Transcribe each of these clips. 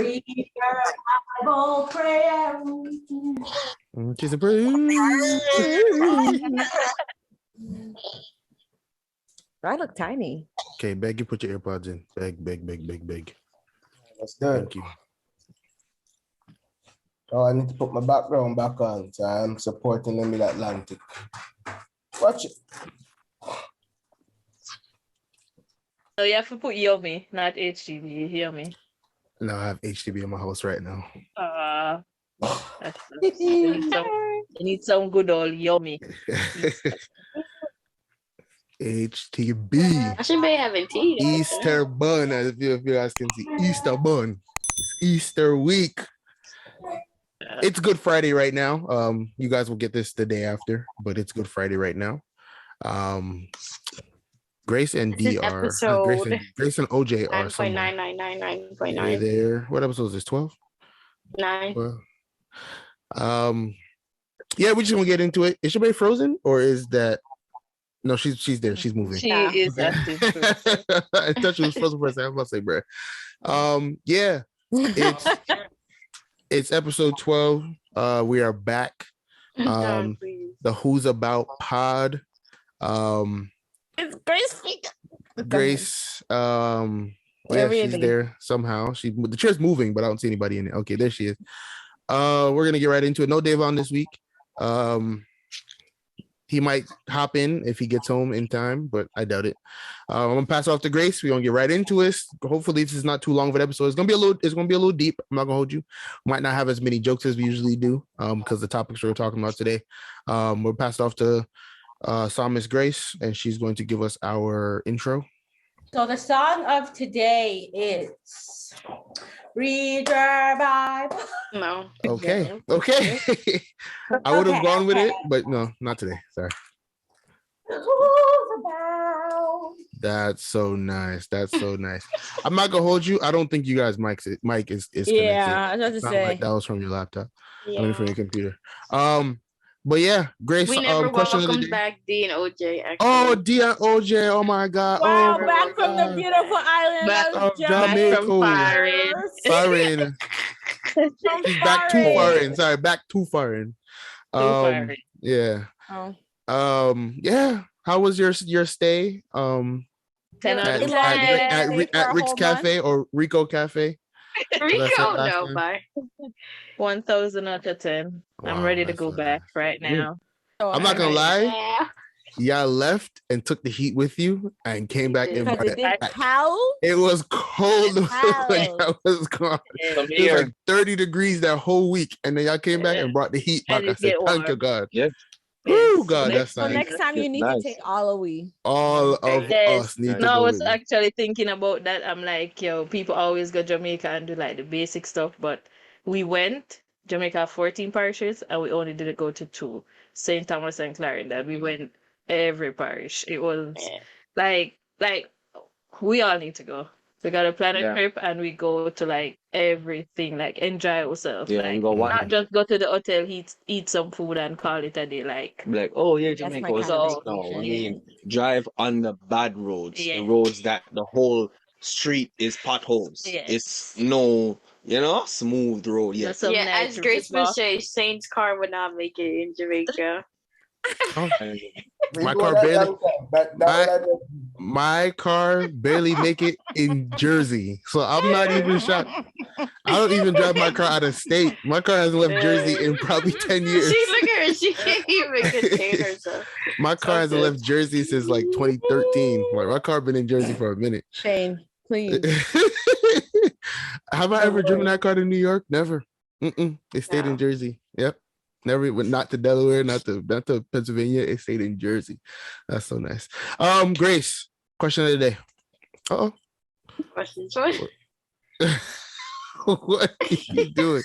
Read your Bible, pray. She's a prayer. I look tiny. Okay, beg you put your AirPods in. Beg. That's good. Thank you. Oh, I need to put my background back on, so I'm supporting the Mid-Atlantic. Watch it. So you have to put yummy, not HDB. You hear me? No, I have HTB in my house right now. You need some good old yummy. HTB. I should be having tea. Easter bun, if you guys can see. Easter bun. It's Easter week. It's Good Friday right now. You guys will get this the day after, but it's Good Friday right now. Grace and D are Grace and OJ are 9.99999.9. there. What episode is this? 12? 9. Well, yeah, we're just gonna get into it. Is Shaay frozen or is that? No, she's there. She's moving. She is active. I thought she was frozen for a second. I was about to say, bro. Yeah, it's episode 12. We are back. The Who's About pod. It's Grace. Grace. Yeah, she's there somehow. The chair's moving, but I don't see anybody in it. Okay, there she is. We're gonna get right into it. No Davon this week. He might hop in if he gets home in time, but I doubt it. I'm gonna pass off to Grace. We're gonna get right into it. Hopefully, this is not too long of an episode. It's gonna be a little deep. I'm not gonna hold you. Might not have as many jokes as we usually do, because the topics we're talking about today. We'll pass it off to Psalmist Grace, and she's going to give us our intro. So the song of today is Read Your Bible. No. Okay. I would have gone with it, but no, not today. Sorry. Who's about? That's so nice. I'm not gonna hold you. I don't think you guys' mic is connected. Yeah, I was about to say that was from your laptop. Yeah. I mean, from your computer. But yeah, Grace. We never question welcomed back D and OJ. Actually. Oh, D and OJ. Oh my God. wow, oh back from the beautiful island Back of Jamaica. Foreign. She's back too foreign. Sorry, back too foreign. Yeah. Oh. Yeah. How was your stay? 10 out of 10. At Rick's Cafe or Rico Cafe? Rico, no, bye. 1,000 out of 10. Wow, I'm ready to that's go so back nice. right now. I'm not gonna lie. Yeah. Y'all left and took the heat with you and came back and Because it did howl. it was cold when y'all was gone. It was like 30 degrees that whole week, and then y'all came back and brought the heat back. I said, thank you, God. Yes. Oh God, that's So nice. next time you need to take all of we. All of us need to No, I go was with you. actually thinking about that. I'm like, yo, people always go Jamaica and do like the basic stuff, but we went Jamaica 14 parishes and we only didn't go to 2. St. Thomas and Clarendon. We went every parish. It was like we all need to go. We got to plan a trip and we go to like everything, like enjoy ourselves. Yeah, like, you go not just go to the hotel, eat some food and call it a day. Like oh yeah, That's Jamaica my was kind of no. I vacation. mean, drive on the bad roads, Yeah. the roads that the whole street is potholes. Yeah. It's no, smooth road. Yeah. some Yeah, nice as Grace would river. say, Saint's car would not make it in Jamaica. My car barely make it in Jersey, so I'm not even shocked. I don't even drive my car out of state. My car hasn't left Jersey in probably 10 years. See, look at her. She can't even contain herself. My car hasn't left Jersey since like 2013. Like my car been in Jersey for a minute. Shane, please. Have I ever driven that car to New York? Never. It stayed in Jersey. Yep. Never went, not to Delaware, not to Pennsylvania. It stayed in Jersey. That's so nice. Grace, question of the day. Question choice. What are you doing?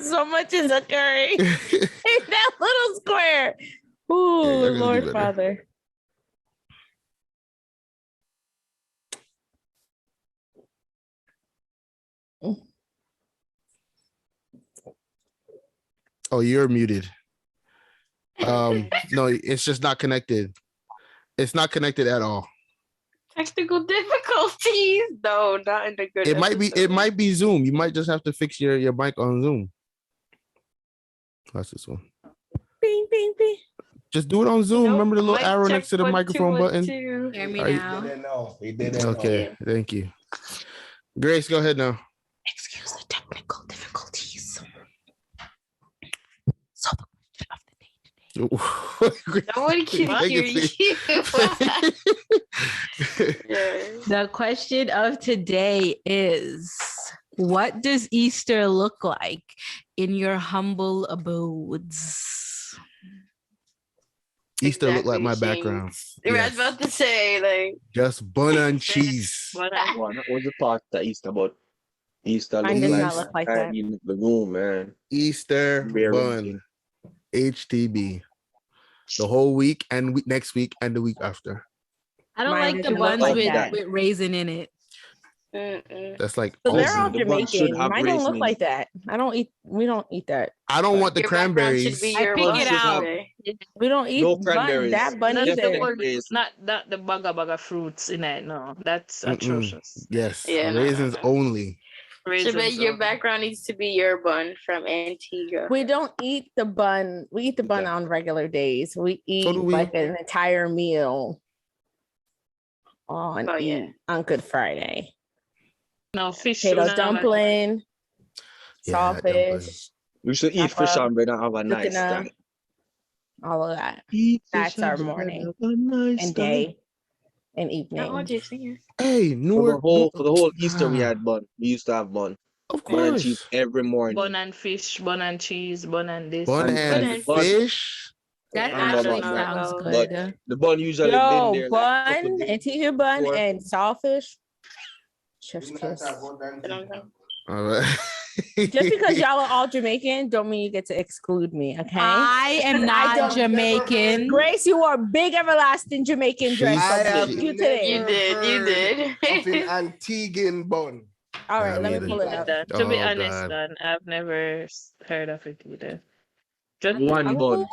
So much is occurring in that little square. Ooh, Yeah, y'all gotta do Lord better. Father. Oh, you're muted. No, it's just not connected. It's not connected at all. Technical difficulties. No, not in the good. It might be. It episode. might be Zoom. You might just have to fix your mic on Zoom. That's this one. Bing, bing, bing. Just do it on Zoom. Nope, Remember the little mic arrow check, next to the 1, 2, microphone 1, button? 2. Hear me Are you- now. He didn't know. Okay, thank you. Grace, go ahead now. Excuse the technical difficulties. So the question of the day. No one can hear you. Yeah. The question of today is, what does Easter look like in your humble abodes? Easter look like my Exactly, background. I was Yes. about to say, like, Just bun and cheese. But What was the part that Easter about? Easter Mine look does like not look like that. in the room, man. Easter Very bun. HTB. The whole week and next week and the week after. I don't Mine like the doesn't look buns like with, that. with raisin in it. That's like So they're all awesome. The bun should Jamaican. have Mine don't raisin look in like it. that. We don't eat that. I don't want the your background should cranberries. be I your pick bun it out. today. We don't eat No bun. cranberries. That bun not the either. one, Raisins. not the bugger fruits in it. No, that's Mm-mm. atrocious. Yes, Yeah, no, raisins no. only. Raisins Shabbat, your only. background needs to be your bun from Antigua. We don't eat the bun. We eat the bun Exactly. on regular days. We eat do we. like an entire meal on Oh, yeah. on Good Friday. No fish. Potato we don't have a- dumpling, Yeah, dumpling. saltfish, We should eat fish Papa, and bread and have a nice tuna, time. all of that. Eat That's fish our and morning have a nice and time. day and Not evening. what you're saying. Hey, For Newark. the whole Easter we had bun. We used to have bun. Of Bun and cheese course. every morning. bun and fish, bun and cheese, bun and this. Bun And- and and bun- fish. That I don't know actually about that, sounds but- good. The bun usually been Yo, there like a couple bun, days Antigua bun, before. and saltfish. Chef's Didn't kiss. I talk about that? I don't know. All right. Just because y'all are all Jamaican, don't mean you get to exclude me. Okay. I am I not don't- Jamaican. Grace, you are big everlasting Jamaican dress. She's- So I thank have you today. You did. Of an Antiguan bun. All right, Yeah, let me me pull it Like up. that. To be Oh, honest, God. Dan, I've never heard of it either. Just One bun.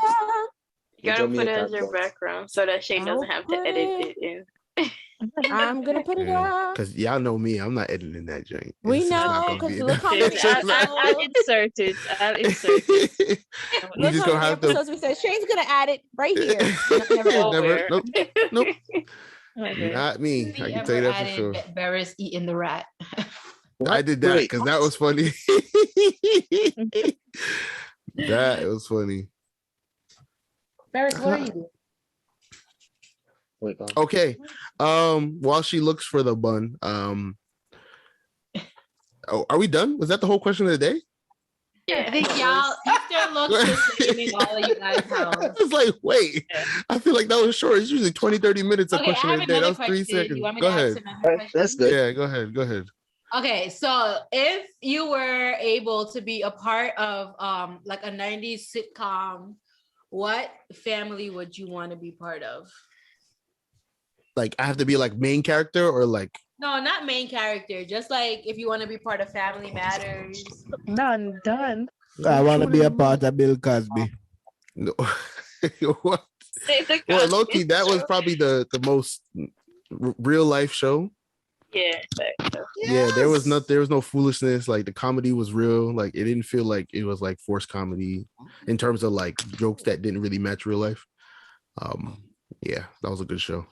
You gotta put it Jamaican as your bun. background so that Shane doesn't I'll have to put edit it- it in. I'm gonna put it up. Because y'all know me. I'm not editing that joint. We It's just not know, gonna 'cause be look how enough. many It's just not- I'll insert it. I'll insert it. we Look just how gonna many have to. episodes we said Shane's gonna add it right here. Never, nowhere. nope, nope, Okay. not me. I can tell you that for sure. Barris eating the rat. I did that Wait, because that was funny. That was funny. Barris, what are you? Wait, Okay. While she looks for the bun, oh, are we done? Was that the whole question of the day? I think y'all Easter looks the same in all of you guys' I house. was like, wait, I feel like that was short. It's usually 20, 30 minutes a Okay, I question have of the day. That another was 3 question. seconds. You want me Go to ask ahead. another question? That's good. Yeah, go ahead. Go ahead. Okay, so if you were able to be a part of like a 90s sitcom, what family would you want to be part of? Like, I have to be like main character or like, No, not main character. Just like if you want to be part of Family Matters. Done. I want to be a part of Bill Cosby. no. What? Say the Well, Cosby Loki, that was Show. probably the most real life show. Yeah, fact, so. Yeah, there was no foolishness. Like the comedy was real. Like it didn't feel like it was like forced comedy in terms of like jokes that didn't really match real life. Yeah, that was a good show.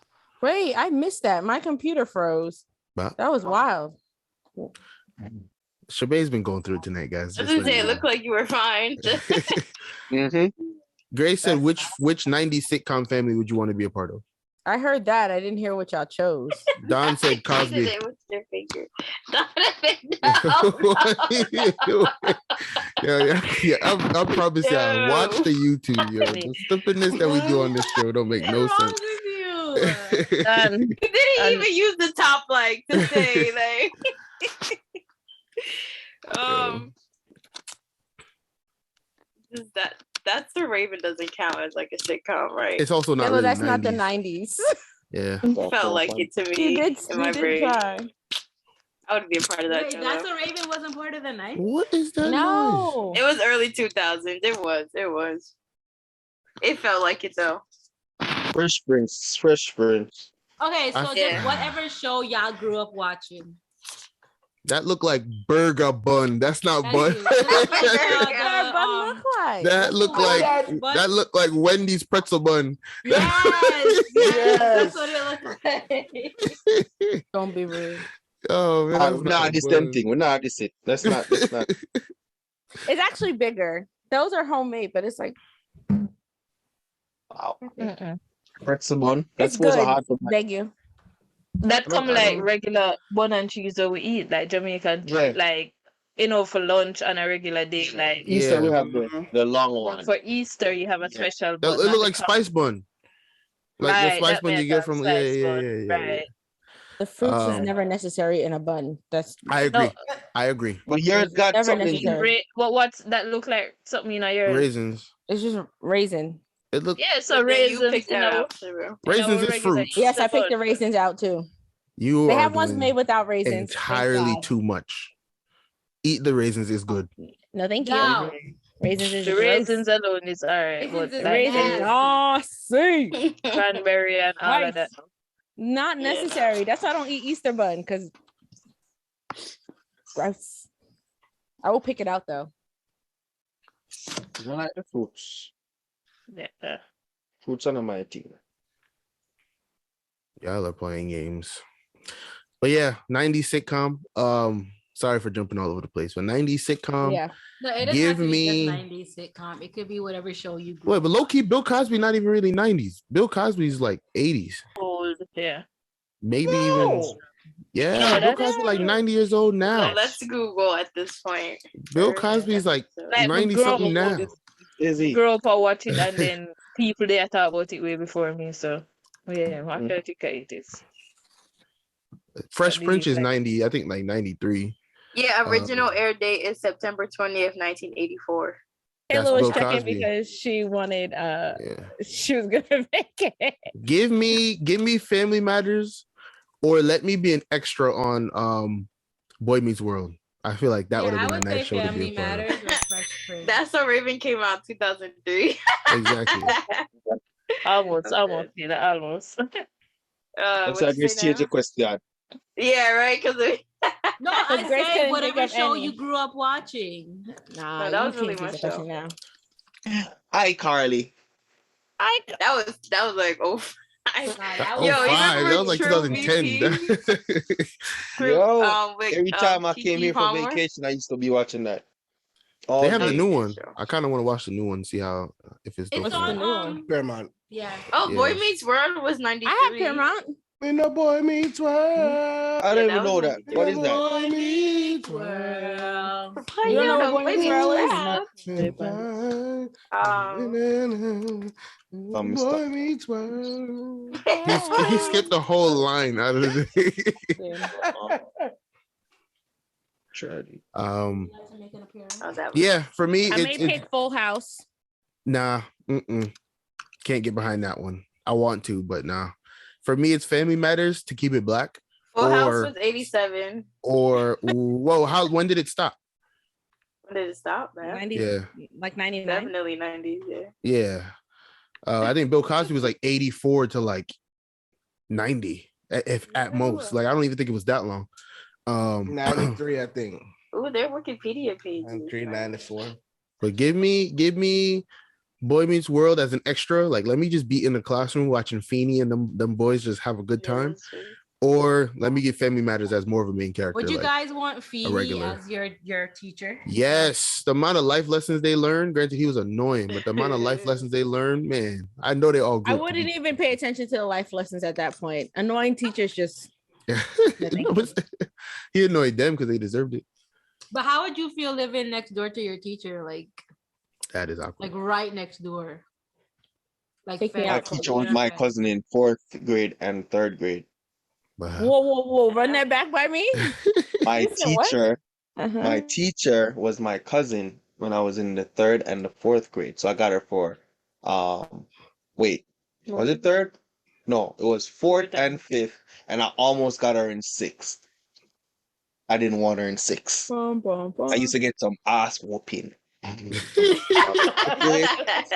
Wait, I missed that. My computer froze. But That was wild. Shabay's been going through it tonight, guys. I Just was gonna say, letting it you looked like you were fine. Mm-hmm. Grace said, which 90s sitcom family would you want to be a part of? I heard that. I didn't hear what y'all chose. Don said Cosby. What's your figure? No. Yeah. I'll promise y'all. Watch Ew. the YouTube, yo. The stupidness that we do on this show don't make no What's wrong sense. with you? Done. You didn't even use the top like to say like is that's the Raven doesn't count as like a sitcom, right? It's also not Yeah, really well, that's 90s. not the 90s. Yeah. Felt like it to me. You did, in my you did brain. try. I would be a part of that. Wait, show, that's though. the Raven wasn't part of the night? What is that noise? No. It was early 2000s. It was. It felt like it though. Fresh Prince. Okay, so Yeah. just whatever show y'all grew up watching. That looked like burger bun. That's not Thank bun. you. It looked like, What our bun look like? That looked like Bun? that looked like Wendy's pretzel bun. Yes, Yes. that's what it looked like. Don't be rude. Oh man, that's We're not this bun. tempting. We're not this it. Let's not. It's actually bigger. Those are homemade, but it's like Wow. Mm-mm. Pretzel bun. it's That's supposed good. to hard for my. Beg you. That I don't- come I like don't- regular bun and cheese that we eat, like Jamaican, Yeah. like for lunch on a regular day, like. Easter we Yeah. have the long But one. for Easter, you have a special That, bun. it not looked the like com- spice bun. Like the Right, spice that bun you meant get that from spice bun, yeah. right. The fruits is Um, never necessary in a bun. That's I agree. No, I agree. But yours got never something. necessary. what's that look like? Something in yours? Raisins. It's just raisin. It look Yeah, so But then you raisins picked in that a out, Saru. raisins is regular fruits. Yes, I Easter picked the bun. raisins out too. You They are have ones doing made without raisins. Thank entirely God. too much. Eat the raisins is good. No, thank you. No. Raisins is The gross. raisins alone is alright, Raisins but is like Raisins. nasty. Oh, see. cranberry and all of that. Not Yeah. necessary. That's why I don't eat Easter bun because gross. I will pick it out though. I like the fruits. Yeah. Fruits are not my thing. Y'all are playing games. But yeah, 90s sitcom. Sorry for jumping all over the place, but 90s sitcom. Yeah. No, it doesn't Give have to be me- just 90s sitcom. It could be whatever show you grew Wait, up but low key, on. Bill Cosby not even really 90s. Bill Cosby's like 80s, Old, yeah. maybe even. Yeah, No, Bill that's Cosby like 90 years old now. So let's Google at this point. Bill for Cosby's like episode. Like, 90 grow something up now. Is he? Grow up and watch it, and then people there thought about it way before me. So yeah, I feel like it is. Fresh At Prince least, is like- 90, I think like 93. Yeah, original Um, air date is September 20th, 1984. That's Kayla was Bill checking Cosby. because she wanted Yeah. she was gonna make it. Give me Family Matters, or let me be an extra on Boy Meets World. I feel like that would Yeah, I have been would a say nice show to Family be a part of. Matters or Fresh Prince. That's so Raven came out 2003. Exactly. Almost, Okay. almost, yeah, almost. Let's What you agree say change now? the question. Yeah, right. Because No, Because I Grace say couldn't whatever think of show any. you grew up watching. Nah, No, that you was really can't my choose the question show. now. Hi, Carly. that was like oh. Oh, Yo, you five. remember That was like True 2010. Yo, with, every time I came Keke here for Palmer. vacation, I used to be watching that. All They have day. the new one. Show. I kind of want to watch the new one, see how if it's dope. It's What's the on new one? Paramount. Yeah. Oh, Boy Yeah. Meets World was 93. I have Paramount. When the boy meets world. I don't that even know was that. 93. What is that? Boy Meets World. You don't know what Boy Meets World is? Um, Boy Meets World. He skipped the whole line out of the Charlie. um oh, that was, yeah, for me I may it's pick Full House. nah, can't get behind that one. I want to, but nah. For me, it's Family Matters to keep it black. Full House or- was 87. Or whoa, when did it stop? When did it stop, man? 90, Yeah. like 99. Definitely 90s, yeah. Yeah. I think Bill Cosby was like 84 to like 90, if at most. Like I don't even think it was that long. 93, I think. Ooh, their Wikipedia page. 93, 94. But give me Boy Meets World as an extra. Like let me just be in the classroom watching Feeney and them boys just have a good time. Or let me get Family Matters as more of a main character. Would you like- guys want Feeney regular. as your teacher? Yes, the amount of life lessons they learned. Granted, he was annoying, but the amount of life lessons they learned, man, I know they all. I grew up to wouldn't be- even pay attention to the life lessons at that point. Annoying teachers just No, but he annoyed them because they deserved it. But how would you feel living next door to your teacher, like That is awkward. right next door? Like Take me fence My out. to teacher was the my fence. cousin in 4th grade and 3rd grade. But, whoa, run that back by me. My You said what? teacher, Uh-huh. my teacher was my cousin when I was in the 3rd and the 4th grade. So I got her for wait, was it 3rd? No, it was 4th and 5th, and I almost got her in 6th. I didn't want her in 6th. Bum, bum, bum. I used to get some ass whooping.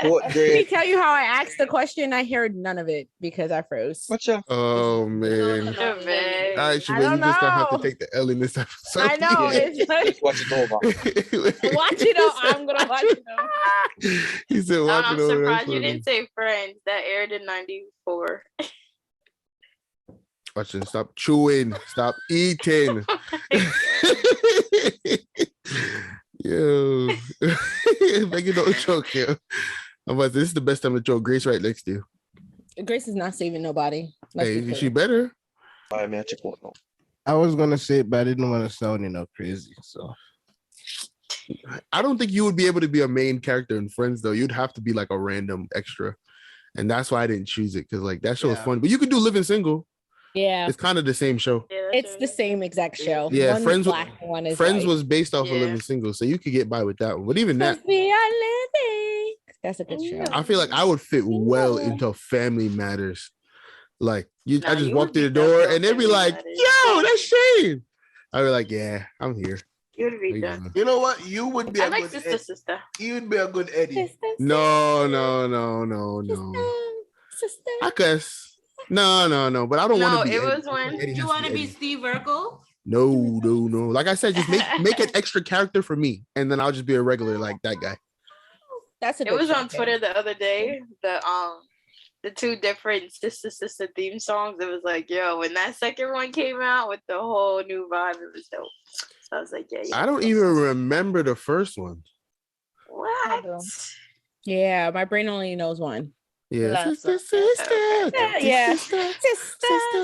Fourth Let me grade. tell you how I asked the question. I heard none of it because I froze. What's your Oh man. Man. All right, I Shabay, don't you just gonna have to know. take the L in this episode. I know. Yeah. It's like, Just watch it over. watch it out. I'm gonna watch it out. He said, watch I'm it over. surprised That's you funny. didn't say Friends. That aired in '94. Watch it. Stop chewing. Stop eating. Yo, make it no joke, yo. I'm about to, this is the best time to joke. Grace right next to you. Grace is not saving nobody. Let's be Hey, clear. she better. Alright, man, check one out. I was gonna say it, but I didn't want to sound crazy. So I don't think you would be able to be a main character in Friends though. You'd have to be like a random extra, and that's why I didn't choose it because like that show is Yeah. fun. But you could do Living Single. Yeah, It's kind of the same show. Yeah, it's the same exact show. Yeah, One's Friends. black, one is Friends white. was based off of Yeah. Living Single, so you could get by with that one. But even that, Because we are living. That's a good show. I feel like I would fit well Yeah. into Family Matters. Like I Nah, just you walk would through the be done door for and they'd be Family like, Matters. "Yo, that's Shane." I'd be like, "Yeah, I'm here." You would How be you done. doing? you know what? You would be I a like good sister. You would be a good Eddie. Sister, No. sister. I guess. No. But I don't No, want to be. it Eddie. was when- Eddie You has want to be Eddie. Steve Urkel? No. Like I said, just make an extra character for me, and then I'll just be a regular like that guy. That's a It good was show, on too. Twitter the other day. The two different sister theme songs. It was like, yo, when that second one came out with the whole new vibe, it was dope. So I was like, yeah. I don't even remember the first one. What? Yeah, my brain only knows one. Yeah, Last sister, one. sister, Yeah. sister,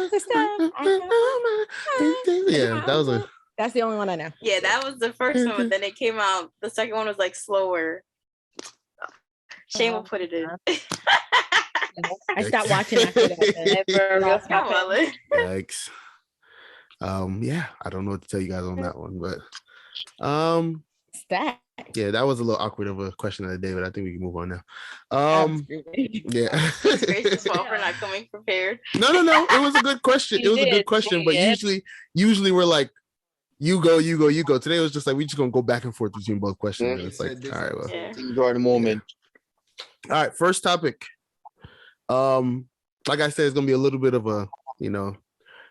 Sister. Yeah, that was a. That's the only one I know. Yeah, that was the first one. But then it came out. The second one was like slower. Shane will put it in. I stopped watching after that. Never will Come happen. on, Liz. Yikes. Yeah, I don't know what to tell you guys on that one, but Stat. yeah, that was a little awkward of a question of the day, but I think we can move on now. Yeah. Grace's fault for not coming prepared. No. It was a good question. It You was a good did, question, you but did. usually we're like, you go. Today it was just like we just gonna go back and forth between both questions. And it's like, all right, well. Yeah. Enjoy the moment. All right, first topic. Like I said, it's gonna be a little bit of a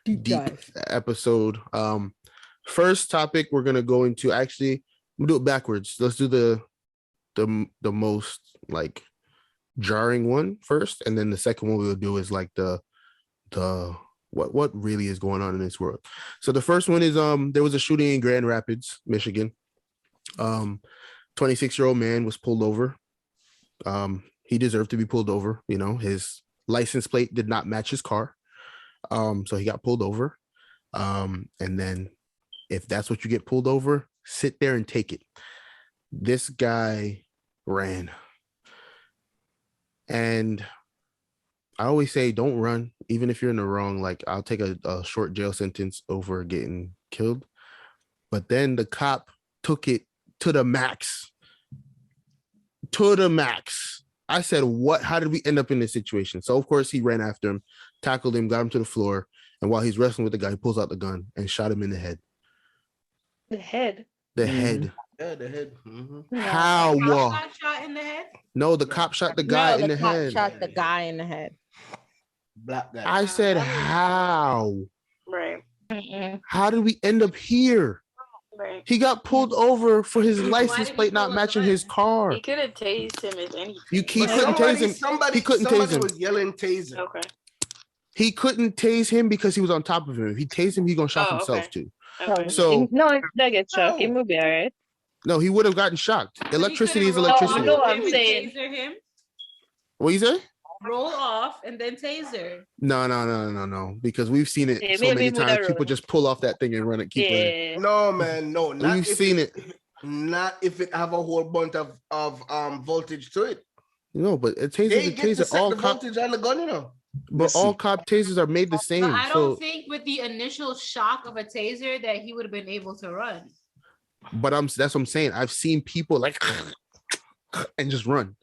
deep dive. episode. First topic we're gonna go into, actually we'll do it backwards. Let's do the most like jarring one first, and then the second one we'll do is like the what really is going on in this world. So the first one is there was a shooting in Grand Rapids, Michigan. 26-year-old man was pulled over. He deserved to be pulled over. His license plate did not match his car. So he got pulled over. And then if that's what you get pulled over, sit there and take it. This guy ran. And I always say, don't run, even if you're in the wrong. Like, I'll take a short jail sentence over getting killed. But then the cop took it to the max. I said, what? How did we end up in this situation? So, of course, he ran after him, tackled him, got him to the floor. And while he's wrestling with the guy, he pulls out the gun and shot him in the head. The head. The head. Yeah, the head. How? Cop got shot in the head? No, the cop shot the guy in the cop head. shot the guy in the head. Black guy. I said, how? Right. How did we end up here? Right. He got pulled over for his Why license did he plate not pull a matching gun? his car. He could have tased him if anything. He But couldn't tase him. Somebody He couldn't tase somebody him. was yelling taser. Okay. He couldn't tase him because he was on top of him. If he tased him, he's gonna shock Oh, himself okay. too. Okay. So No, if that gets shocked, it will be all right. no, he would have gotten shocked. So he Electricity is could've rolled electricity. No, off I'm him and saying- taser him? What you say? Roll off and then taser. No. Because we've seen it Yeah, so maybe many with a times. People roll. just pull off that thing and run it. Keep running. Yeah. No, man, no. Not We've if seen it. Not if it have a whole bunch of voltage to it. No, but a taser They is a get to taser. set All the cop, voltage on the gun, but all cop tasers are made the same. But I So, don't think with the initial shock of a taser that he would have been able to run. but that's what I'm saying. I've seen people like and just run.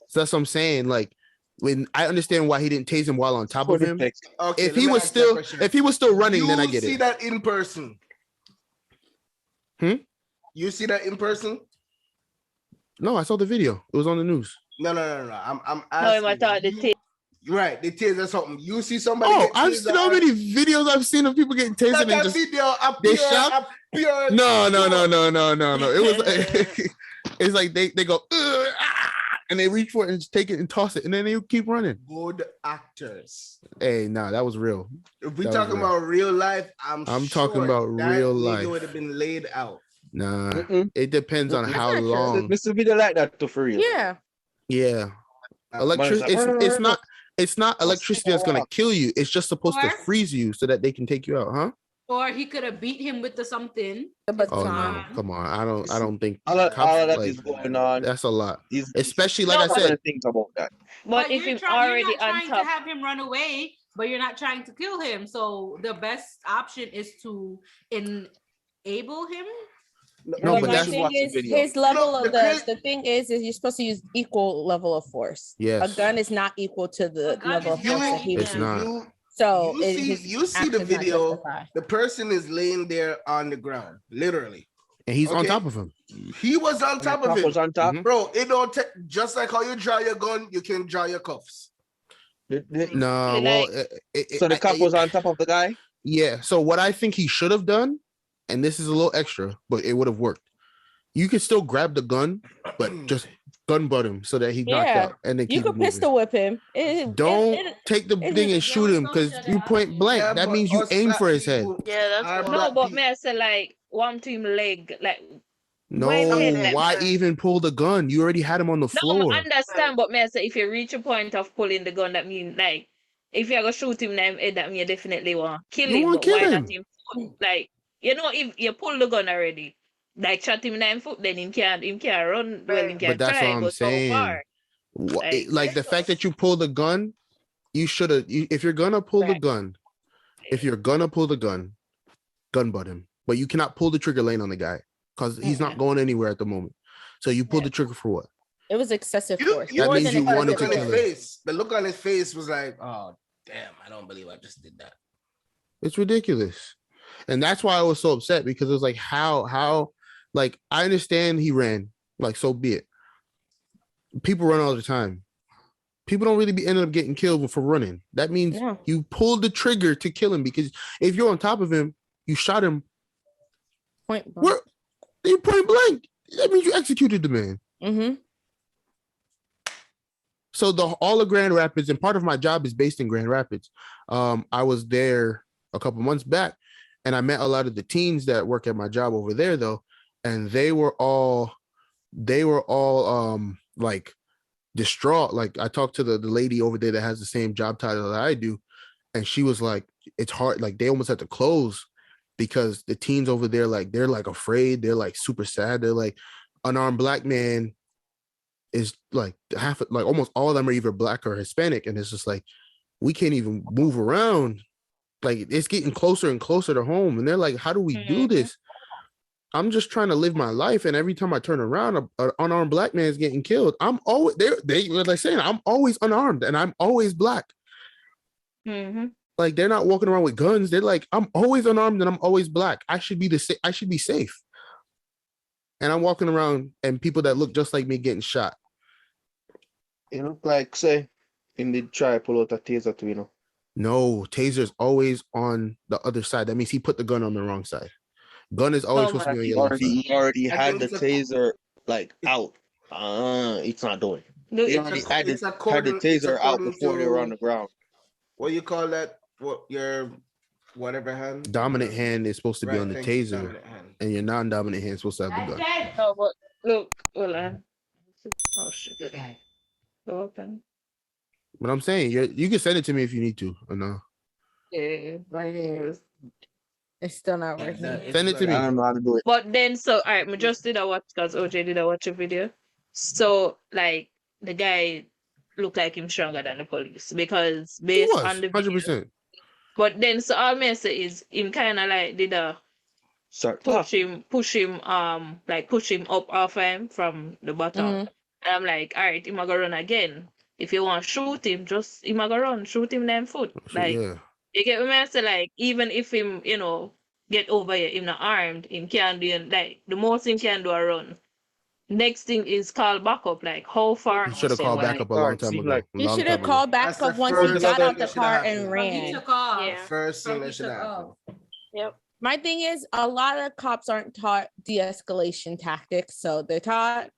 So that's what I'm saying. Like, when I understand why he didn't tase him while on top of him. Okay, If let he me was ask you a still, question. if he was still running, then I You get see it. that in person? Hmm? You see that in person? No, I saw the video. It was on the news. No. I'm No, him I asking thought the you. taser. Right, the taser something. You see somebody Oh, get I've taser seen how on- many videos I've seen of people getting tasered Not and a just video, a they pure, shocked? a pure. no. It was it's like they go and they reach for it and just take it and toss it and then they keep running. Good actors. Hey, nah, that was real. If we That was talking real. about real life, I'm talking sure about that real nigga life. would have been laid out. Nah, Mm-mm. it depends on Mm-mm. how That's not true. long. Mr. Video like that too, for real. Yeah. Yeah, Man, it's like, it's not electricity that's gonna kill you. It's just supposed to Or- freeze you so that they can take you out, huh? Or he could have beat him with the something. The Oh baton. no, come on. I don't think all of cops, that like, is going on. that's a lot. He's Especially like No, I but- said, things about that. But if you're he's try- already you're not on trying top, to have him run away, but you're not trying to kill him. So the best option is to enable him. No, But but my that's thing watch the is video. his level No, of the thing is you're supposed to use equal level of force. Yes. A gun is not equal to the A gun level is of force that he not was It's using. not. You, So you see, his you see the actions not video. justify. The person is laying there on the ground, literally. And he's on Okay. top of him. He was on top of Top it, was on top. Mhm. bro. It don't take just like how you draw your gun, you can draw your cuffs. No, Like- well, So the cop was on top of the guy. yeah. So what I think he should have done, and this is a little extra, but it would have worked. You could still grab the gun, but just gun butt him so that he knocked Yeah. out, and then You keep could it moving. pistol whip him. Don't take the it thing is- and shoot him because you point blank. Yeah, that but means you us aim black for his head. people Yeah, that's are what- no, black but people. may I say like one to him leg, like No, Why not? why even pull the gun? You already had him on the no, floor. I understand, but may I say if you reach a point of pulling the gun, that means like if you're gonna shoot him in the head, that means you definitely want to kill You him. wanna But kill why him. not him foot? Like you know, if you pull the gun already, like shot him in the foot, then him can't run. Well, him can't But that's try what I'm go so saying. far. Like the fact that you pull the gun, you should have. If you're gonna pull the Right. gun, gun butt him. But you cannot pull the trigger lane on the guy because he's not going anywhere at the moment. So you pull the trigger for what? It was excessive You, force. you That More means than you excessive wanted look to on force. his kill him. face. The look on his face was like, oh damn, I don't believe I just did that. It's ridiculous. And that's why I was so upset because it was like, how, like, I understand he ran, like, so be it. People run all the time. People don't really be ended up getting killed for running. That means Yeah. you pulled the trigger to kill him because if you're on top of him, you shot him. Point blank. Where you point blank. That means you executed the man. Mm-hmm. So all of Grand Rapids, and part of my job is based in Grand Rapids. I was there a couple months back, and I met a lot of the teens that work at my job over there, though, and they were all like distraught. Like I talked to the lady over there that has the same job title that I do, and she was like, "It's hard. Like they almost had to close because the teens over there, like they're like afraid. They're like super sad. They're like unarmed black man." Is like like almost all of them are either black or Hispanic, and it's just like we can't even move around. Like it's getting closer and closer to home, and they're like, "How do we do this?" I'm just trying to live my life, and every time I turn around, an unarmed black man is getting killed. I'm always they like saying I'm always unarmed and I'm always black. Mm-hmm. Like they're not walking around with guns. They're like, I'm always unarmed and I'm always black. I should be I should be safe. And I'm walking around and people that look just like me getting shot. It look like say, in the try pull out a taser too, you know. No, taser's always on the other side. That means he put the gun on the wrong side. Gun is always Oh supposed to be on He your left side. already I had the think it's taser like out. It's not doing. No, He it- already It's had the according- it's taser out according before they were to- on the ground. What you call that? What your whatever hand? Dominant hand is supposed to be Right, on the thank you, taser, dominant hand. and your non-dominant hand is supposed to have the gun. no, but look, hold on. Oh shit. Go open. But I'm saying you can send it to me if you need to. Or no. Yeah, right here. It's still not working. Send it to I me. don't know how to do it. But then, so all right, me just did a watch because OJ did a watch a video. So like the guy looked like him stronger than the police because He based was on the 100%. video. But then, so all me say is him kind of like did a Start push him, push him up off him from the bottom. Mhm. And I'm like, all right, him a go run again. If you want to shoot him, just him a go run, shoot him them foot. Like Yeah. you get what I say? Like even if him, you know, get over here, him not armed, him can do like the most him can do a run. Next thing is call backup. Like how far? He should have Say, called back why? up a long time Seem ago. like A He long should have time ago. called back That's the up once first he got thing out the that shoulda car happened. and From he ran. took off. Yeah. First thing From that he should took happen. off. Yep. My thing is, a lot of cops aren't taught de-escalation tactics, so they're taught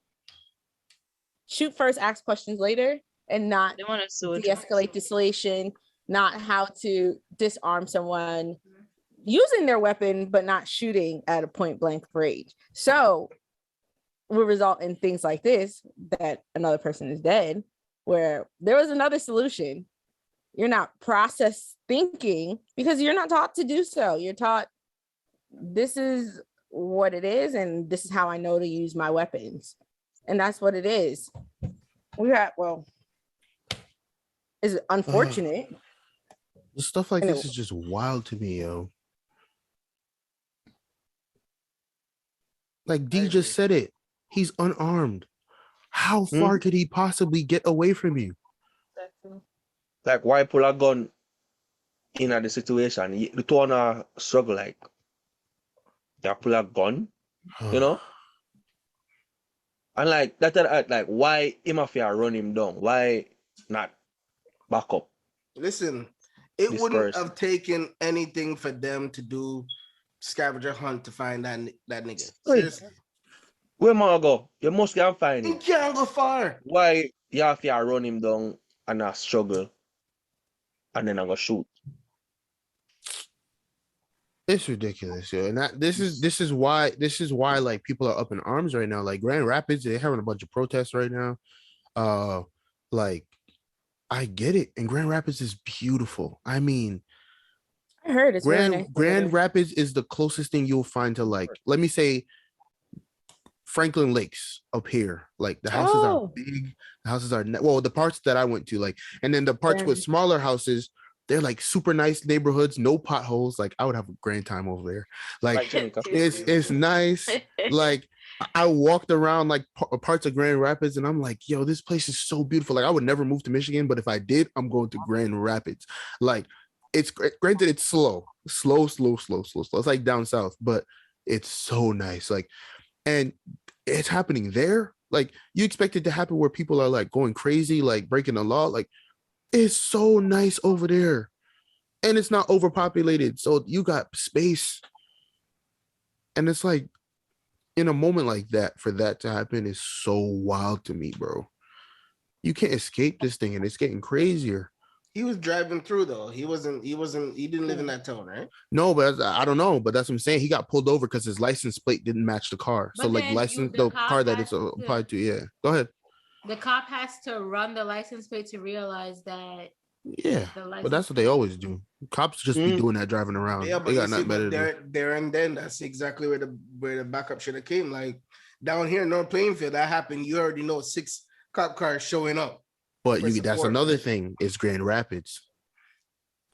shoot first, ask questions later, and not They want to sue. de-escalate the situation, not how to disarm someone using their weapon, but not shooting at a point blank range. So will result in things like this, that another person is dead, where there was another solution. You're not process thinking because you're not taught to do so. You're taught this is what it is, and this is how I know to use my weapons. And that's what it is. Is unfortunate. Stuff like And this is just wild to me, yo. Like D just said it. He's unarmed. How far could he possibly get away from you? Like why pull a gun in at the situation? The two wanna struggle like you pull a gun, you know? And like that like why him have to run him down? Why not back up? Listen, it This wouldn't person. have taken anything for them to do scavenger hunt to find that nigga. Seriously. Where am I go? You must go and find He him. can't go far. Why you have to run him down and struggle and then I go shoot? It's ridiculous, yo. And this is why like people are up in arms right now. Like Grand Rapids, they're having a bunch of protests right now. Like I get it, and Grand Rapids is beautiful. I mean, I heard it's really nice. Grand Rapids is the closest thing you'll find to, like, let me say, Franklin Lakes up here. Like the houses are big, the houses are well, the parts that I went to, like, and then the parts with smaller houses, they're like super nice neighborhoods, no potholes. Like I would have a grand time over there. Like it's nice. Like I walked around like parts of Grand Rapids, and I'm like, yo, this place is so beautiful. Like I would never move to Michigan, but if I did, I'm going to Grand Rapids. Like it's granted, it's slow. It's like down south, but it's so nice. Like, and it's happening there. Like you expect it to happen where people are like going crazy, like breaking the law. Like it's so nice over there, and it's not overpopulated, so you got space. And it's like, in a moment like that, for that to happen is so wild to me, bro. You can't escape this thing, and it's getting crazier. He was driving through though. He didn't live in that town, right? No, but I don't know. But that's what I'm saying. He got pulled over because his license plate didn't match the car. But so like then the car that it's applied to. Yeah. Go ahead. The cop has to run the license plate to realize that. Yeah, but that's what they always do. Cops just be doing that driving around. Yeah, but they got nothing better to do. there and then that's exactly where the backup should have came. Like down here in North Plainfield, that happened. You already know 6 cop cars showing up. But that's another thing. It's Grand Rapids.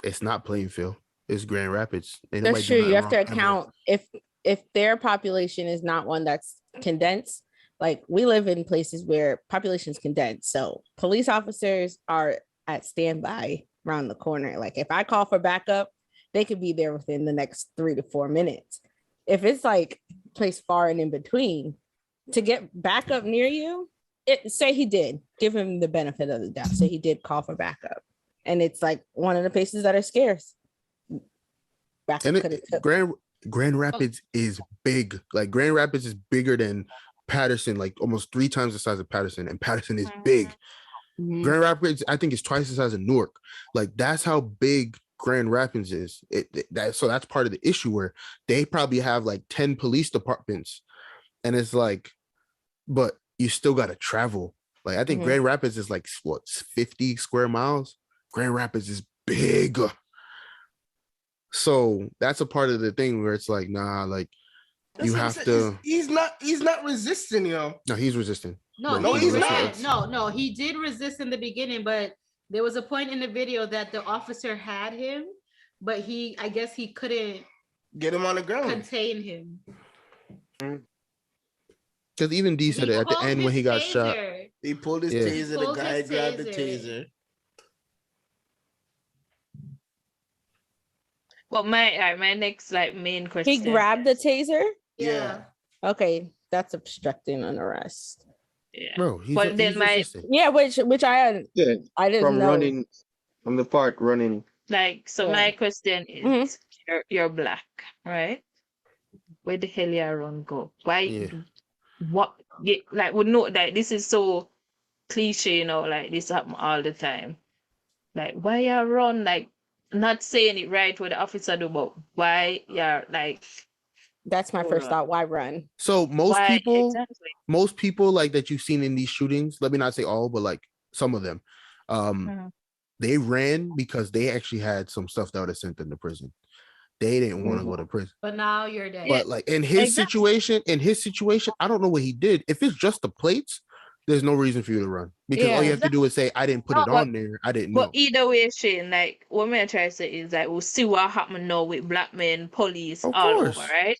It's not Plainfield. It's Grand Rapids. That's true. You have to account if their population is not one that's condensed. Like we live in places where population is condensed, so police officers are at standby around the corner. Like if I call for backup, they could be there within the next 3 to 4 minutes. If it's like placed far and in between, to get backup near you, say he did give him the benefit of the doubt. Say he did call for backup, and it's like one of the places that are scarce. Grand Rapids is big. Like Grand Rapids is bigger than Patterson, like almost 3 times the size of Patterson, and Patterson is big. Mm-hmm. Grand Rapids, I think, is twice the size of Newark. Like that's how big Grand Rapids is. So that's part of the issue where they probably have like 10 police departments, and it's like, but you still got to travel. Like I think Grand Rapids is like what, 50 square miles. Grand Rapids is big. So that's a part of the thing where it's like, nah, like you have to. He's not resisting, yo. No, he's resisting. No, he's not. No, he did resist in the beginning, but there was a point in the video that the officer had him, but I guess he couldn't get him on the ground, contain him. Because even D said it at the end when he got shot. He pulled his taser. The guy grabbed the taser. Well, my next like main question. He grabbed the taser? Yeah. Okay. that's obstructing an arrest. Yeah. Bro, But then he's my resisting. Yeah, which Yeah, I didn't from know. running, from the part running. like so Yeah. my question is Mhm. you're black, right? Where the hell you run go? Why Yeah. what like we know that this is so cliche, like this happen all the time. Like why you run, like not saying it right what the officer do, but why you're like That's my hold first on. thought. Why run? So Why exactly? most people like that you've seen in these shootings, let me not say all, but like some of them, Mhm. they ran because they actually had some stuff that would have sent them to prison. They didn't want to go to prison. But now you're dead. But like in his situation, I don't know what he did. If it's just the plates, there's no reason for you to run because all you Yeah. have to do is say, I didn't put No, it on there. I didn't But know. either way, Shane, like what me try to say is like we'll see what happened now with black men, police Of all over, course. right?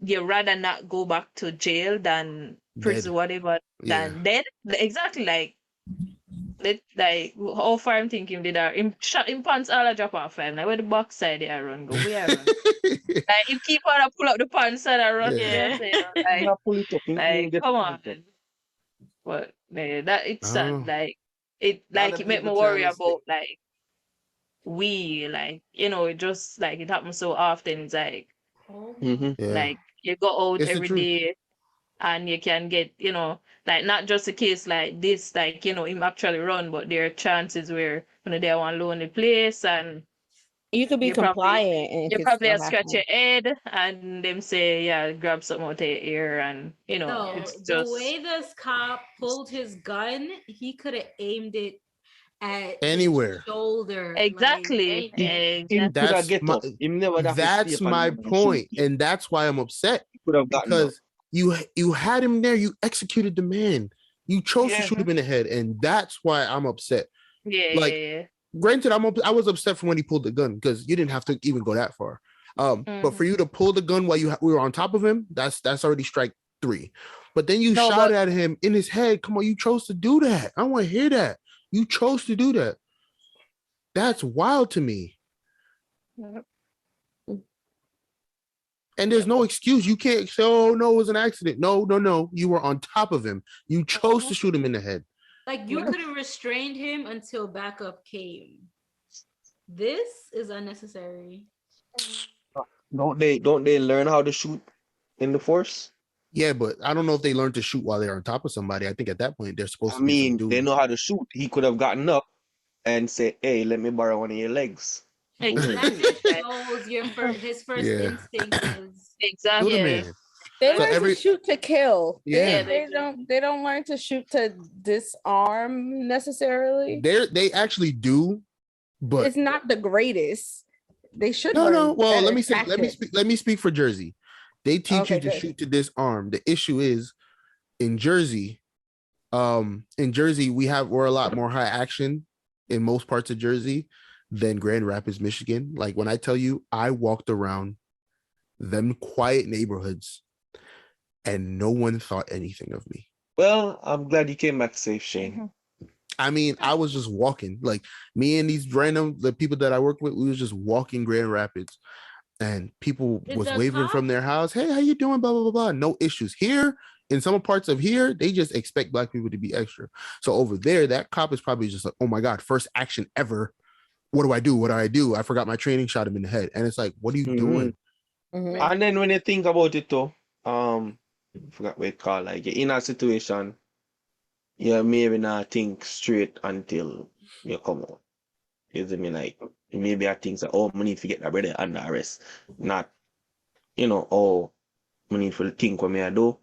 You rather not go back to jail than prison, Dead. whatever, Yeah. than dead. Exactly, like how far I'm thinking did him shot him pants all a drop off him. Like where the back side they are run go, where I run. Like if keep on pull up the pants and I run, Yeah. yeah, say, like Not pull it up. You get come pull on. it up. But man, that it's I sad. don't know. Like Lot of it made me people worry trying to stay. about like it just like it happens so often. It's like Mm-hmm. Yeah. like you go out It's the every truth. day and you can get, like not just a case like this, like, him actually run, but there are chances where they're one lonely place and You could be you probably compliant and it you could probably still scratch happen. your head and them say, yeah, grab something out of your ear and No, it's the just way this cop pulled his gun, he could have aimed it at Anywhere. his shoulder. exactly. Him could have That's get my up. Him never have to stay that's upon my him and shoot point. him. And that's why I'm upset. He could have gotten up. Because you had him there, you executed the man. You chose to Yeah. shoot him in the head, and that's why I'm upset. Yeah, Like, yeah. Granted, I was upset from when he pulled the gun because you didn't have to even go that far. But for you to pull the gun while we were on top of him, that's already strike 3. But then you No, shot but- at him in his head. Come on, you chose to do that. I want to hear that. You chose to do that. That's wild to me. And there's no excuse. You can't say, oh, no, it was an accident. No. You were on top of him. You chose to shoot him in the head. Like you could have restrained him until backup came. This is unnecessary. Don't they learn how to shoot in the force? Yeah, but I don't know if they learned to shoot while they're on top of somebody. I think at that point, they're supposed I to be mean, subdued. they know how to shoot. He could have gotten up and said, "Hey, let me borrow one of your legs." Exactly. That shows his first Yeah. instinct is Shoot Exactly. him in. They So learn every- to shoot to kill. Yeah. They don't learn to shoot to disarm necessarily. They actually do, but It's not the greatest. They should no. learn Well, better let me tactics. speak for Jersey. They teach you Okay, to good. shoot to disarm. The issue is in Jersey. We're a lot more high action in most parts of Jersey than Grand Rapids, Michigan. Like when I tell you, I walked around them quiet neighborhoods and no one thought anything of me. Well, I'm glad you came back safe, Shane. I mean, I was just walking, like me and the people that I work with, we was just walking Grand Rapids and people Is was the waving cop- from their house. Hey, how you doing? Blah, blah, blah, blah. No issues here. In some parts of here, they just expect black people to be extra. So over there, that cop is probably just like, oh my God, first action ever. What do I do? What do I do? I forgot my training, shot him in the head. And it's like, what are you doing? Mhm. And then when you think about it, though, I forgot what it called. Like you're in a situation, you maybe not think straight until you come out. You see me? Like maybe I think that, oh, I need to get that brother under arrest. Not, oh, I need to think what I do.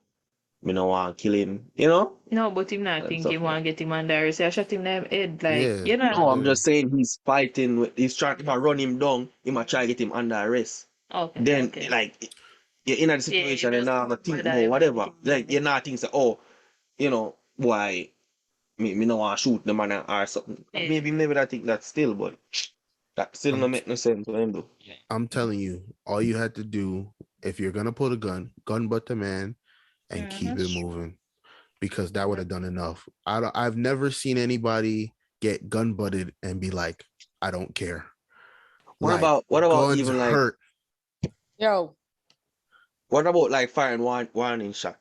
Me no want to kill him, No, but him not think he want to get him under arrest. I shot him in the head, like, Yeah. No, I'm just saying he's fighting he's trying to run him down, he might try to get him under arrest. Okay. Then okay. like you're in a situation you and just now I think whether more, you whatever. want to Like you're not thinking so, why me no want to shoot the man or something. Yeah. Maybe I think that still, but that still no make no sense what him do. I'm telling you, all you had to do, if you're gonna pull a gun butt the man and keep it moving, because that would have done enough. I've never seen anybody get gun butted and be like, I don't care. What Like, about guns even like hurt? Yo, what about like firing warning shot?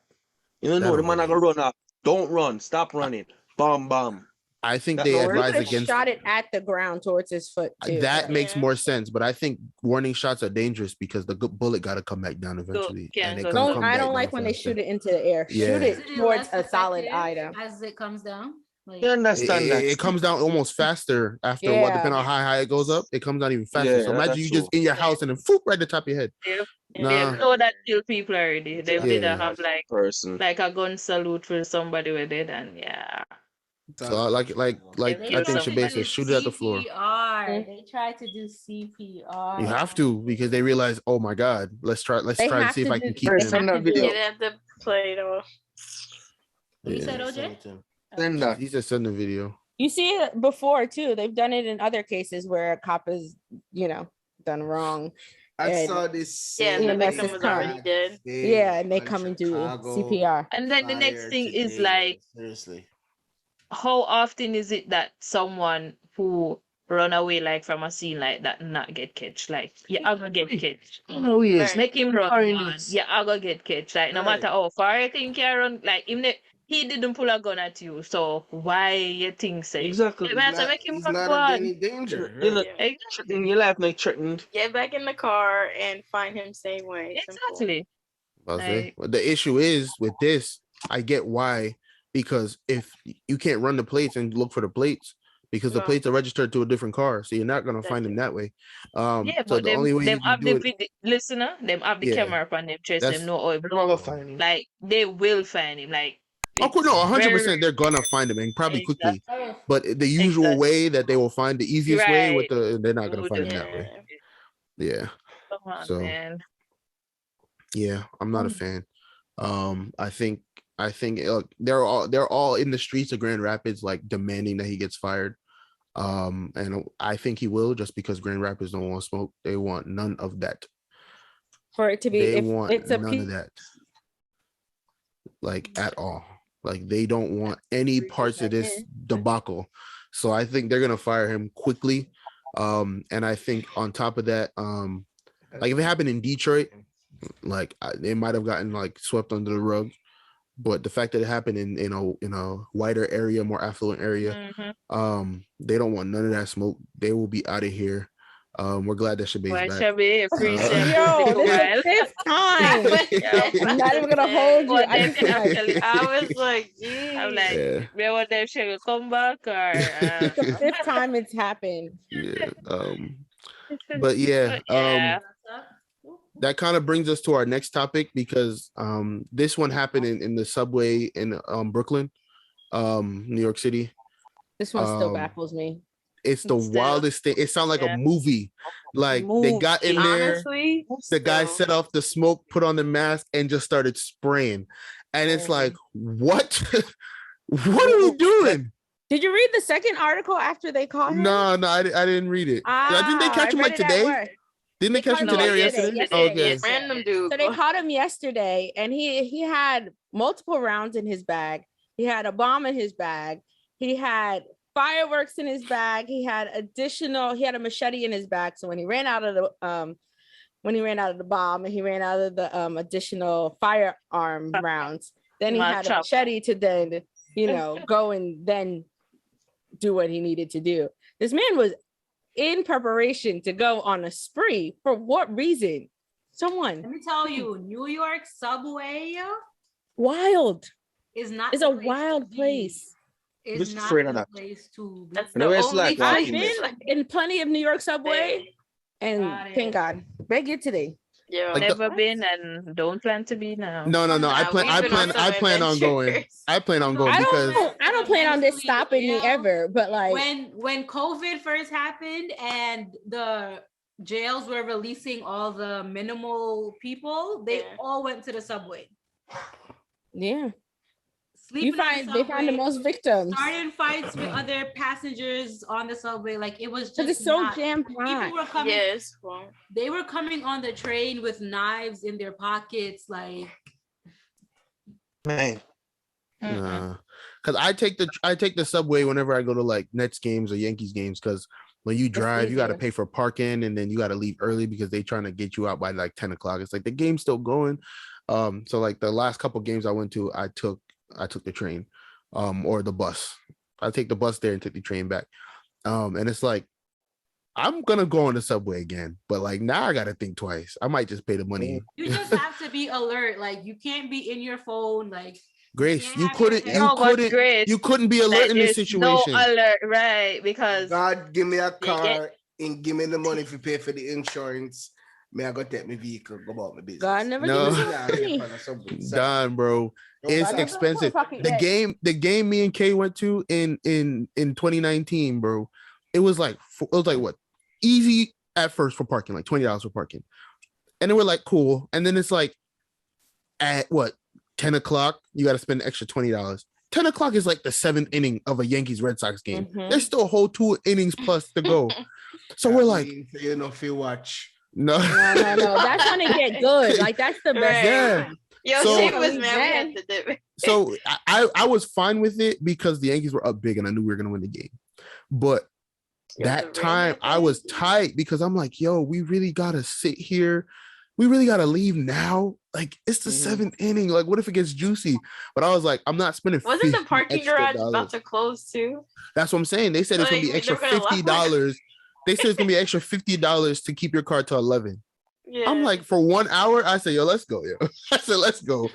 You don't know That the man don't not gonna run off. Don't run. Stop running. Bomb, bomb. I think That they no You advise could have against shot it at the ground towards his foot too. that. Makes Yeah. more sense, but I think warning shots are dangerous because the bullet got to come back down eventually, can't and it go can down. come I back don't down like when they faster. shoot it into the air. Yeah. Shoot Isn't it it towards less a solid effective item. as it comes down? Like, You understand that? It comes down almost faster after what, Yeah. depending on how high it goes up, it comes down even faster. Yeah, So imagine that's you just true. in your house and then whoop right at the top of your head. They Nah. know that kill people already. They did Yeah. have person. like a gun salute for somebody with it, and yeah. So like they I think tried to Shabe said, shoot it at the floor. CPR. They tried to do CPR. You have to, because they realize, oh my God, let's try They to have see if to I can do- keep Hey, they him. send have that to do video. You'd have to play it off. You Yeah. said OJ? Send that. He said send the video. You see it before too. They've done it in other cases where a cop is, done wrong. I And- saw this. Yeah, the the EMS victim is was come. already dead. Yeah, and they come and do CPR. And then the next thing is like, seriously. how often is it that someone who run away like from a scene like that not get catch? Like, yeah, I gonna get catch. Oh yes. Make him run. Sorry, Man. Nix. Yeah, I gonna get catch. Like, no Right. matter how far you think you run, like even if he didn't pull a gun at you, so why you think so? Exactly. You have to make him He's run not one. in any danger. You know, Yeah. Exactly. your life may threatened. Get back in the car and find him same way. Simple. Exactly. I'll say. Like- But the issue is with this, I get why, because if you can't run the plates and look for the plates, because the No. plates are registered to a different car, so you're not gonna find them that way. Yeah, So but the only way them you can have do the it, listener, them have the Yeah. camera up on them chest, That's- them know oh, We're gonna find him. like they will find him. Like of course, no, it's 100%, very- they're gonna find them and probably quickly. Oh, But the usual Exactly. way that they will find the easiest way with Right. they're not gonna Would- find them that way. Yeah, Come on, So- man. yeah, I'm not a fan. I think they're all in the streets of Grand Rapids, like demanding that he gets fired. And I think he will, just because Grand Rapids don't want smoke. They want none of that. For it to be, They if want it's a none of that, like at all. Like they don't want any parts of this debacle. So I think they're gonna fire him quickly. And I think on top of that, like if it happened in Detroit, like they might have gotten like swept under the rug. But the fact that it happened in a wider area, more affluent area, Mhm. they don't want none of that smoke. They will be out of here. We're glad that Shabe's Why back. Shabby free Uh, Shabby Yo, take a this is while. the fifth time. I'm not even gonna hold you. But I then just like, actually, I was like, geez. I'm like, Yeah. where would them Shabby come back or? it's the fifth time it's happened. Yeah. But yeah, yeah. that kind of brings us to our next topic, because this one happened in the subway in Brooklyn, New York City. This one still Um, baffles me. It's the Still. wildest thing. It sounds like Yeah. a movie. Like they got in there, Honestly, the guy still. set off the smoke, put on the mask, and just started spraying. And it's like, what? What are we doing? Did you read the second article after they caught him? No, I didn't read it. Didn't they catch him I like read it at today? work. Didn't they catch him caught today or him yesterday? yesterday. Okay. Yes. Random dude. So they caught him yesterday, and he had multiple rounds in his bag. He had a bomb in his bag. He had fireworks in his bag. He had a machete in his bag. So when he ran out of the bomb and he ran out of the additional firearm rounds, then he had a Chop. machete to then, go and then do what he needed to do. This man was in preparation to go on a spree. For what reason? let me tell you, New York subway Wild. is not. It's the a place to wild be. place. It's Just not afraid of the that. place to be. That's You know, the it's only like I've walking place. been in plenty of New York subway, and Got it. thank God, better get today. Yo, Like Never been and don't plan to be now. No. I Nah, plan we've been on some on going. adventures. I plan on going I because don't plan on this stopping me ever, but like, when COVID first happened and the jails were releasing all the minimal people, they Yeah. all went to the subway. yeah, Sleeping on they find the subway, most victims starting fights with other passengers on the subway. Like it was because just it's so not- jam people packed. were coming. Yes. Well, They were coming on the train with knives in their pockets. Like Man. nah. Because I take the subway whenever I go to like Nets games or Yankees games, because when you drive, you got to easier. pay for parking, and then you got to leave early because they trying to get you out by like 10 o'clock. It's like the game's still going. So like the last couple games I went to, I took the train, or the bus. I take the bus there and take the train back. And it's like, I'm gonna go on the subway again, but like now I gotta think twice. I might just pay the money. You just have to be alert. Like you can't be in your phone. Like Grace, can't you have your couldn't, head- you No, but couldn't, Grace, you couldn't be alert like in this there's no situation. alert, right? Because God, give me a get- car and give me the money to pay for the insurance. May I go take my vehicle, go about my business. God never No. gives us Yeah, money. yeah, something. Done, bro. It's God never expensive. fucking The yet. game me and Kay went to in 2019, bro. It was like what, easy at first for parking, like $20 for parking, and then we're like cool, and then it's like at what 10 o'clock you got to spend an extra $20. 10 o'clock is like the 7th inning of a Yankees Red Sox game. Mhm. There's still a whole 2 innings plus to go. So we're like, you know, if you watch. no. No. That's when it get good. Like that's the best. Right. Yeah. time. Yo, So- she was mad. We had to dip. So I was fine with it because the Yankees were up big and I knew we were gonna win the game. But Yo, that the time rain I was happened. tight because I'm like, yo, we really gotta sit here. We really gotta leave now. Like it's the Mhm. 7th inning. Like, what if it gets juicy? But I was like, I'm not spending. Wasn't the 50 parking extra garage dollars. about to close too? That's what I'm saying. They said it's gonna be Like, extra they're gonna allow it. $50. They said it's gonna be extra $50 to keep your car to 11. Yeah. I'm like, for 1 hour, I said, yo, let's go, yo. I said, let's go.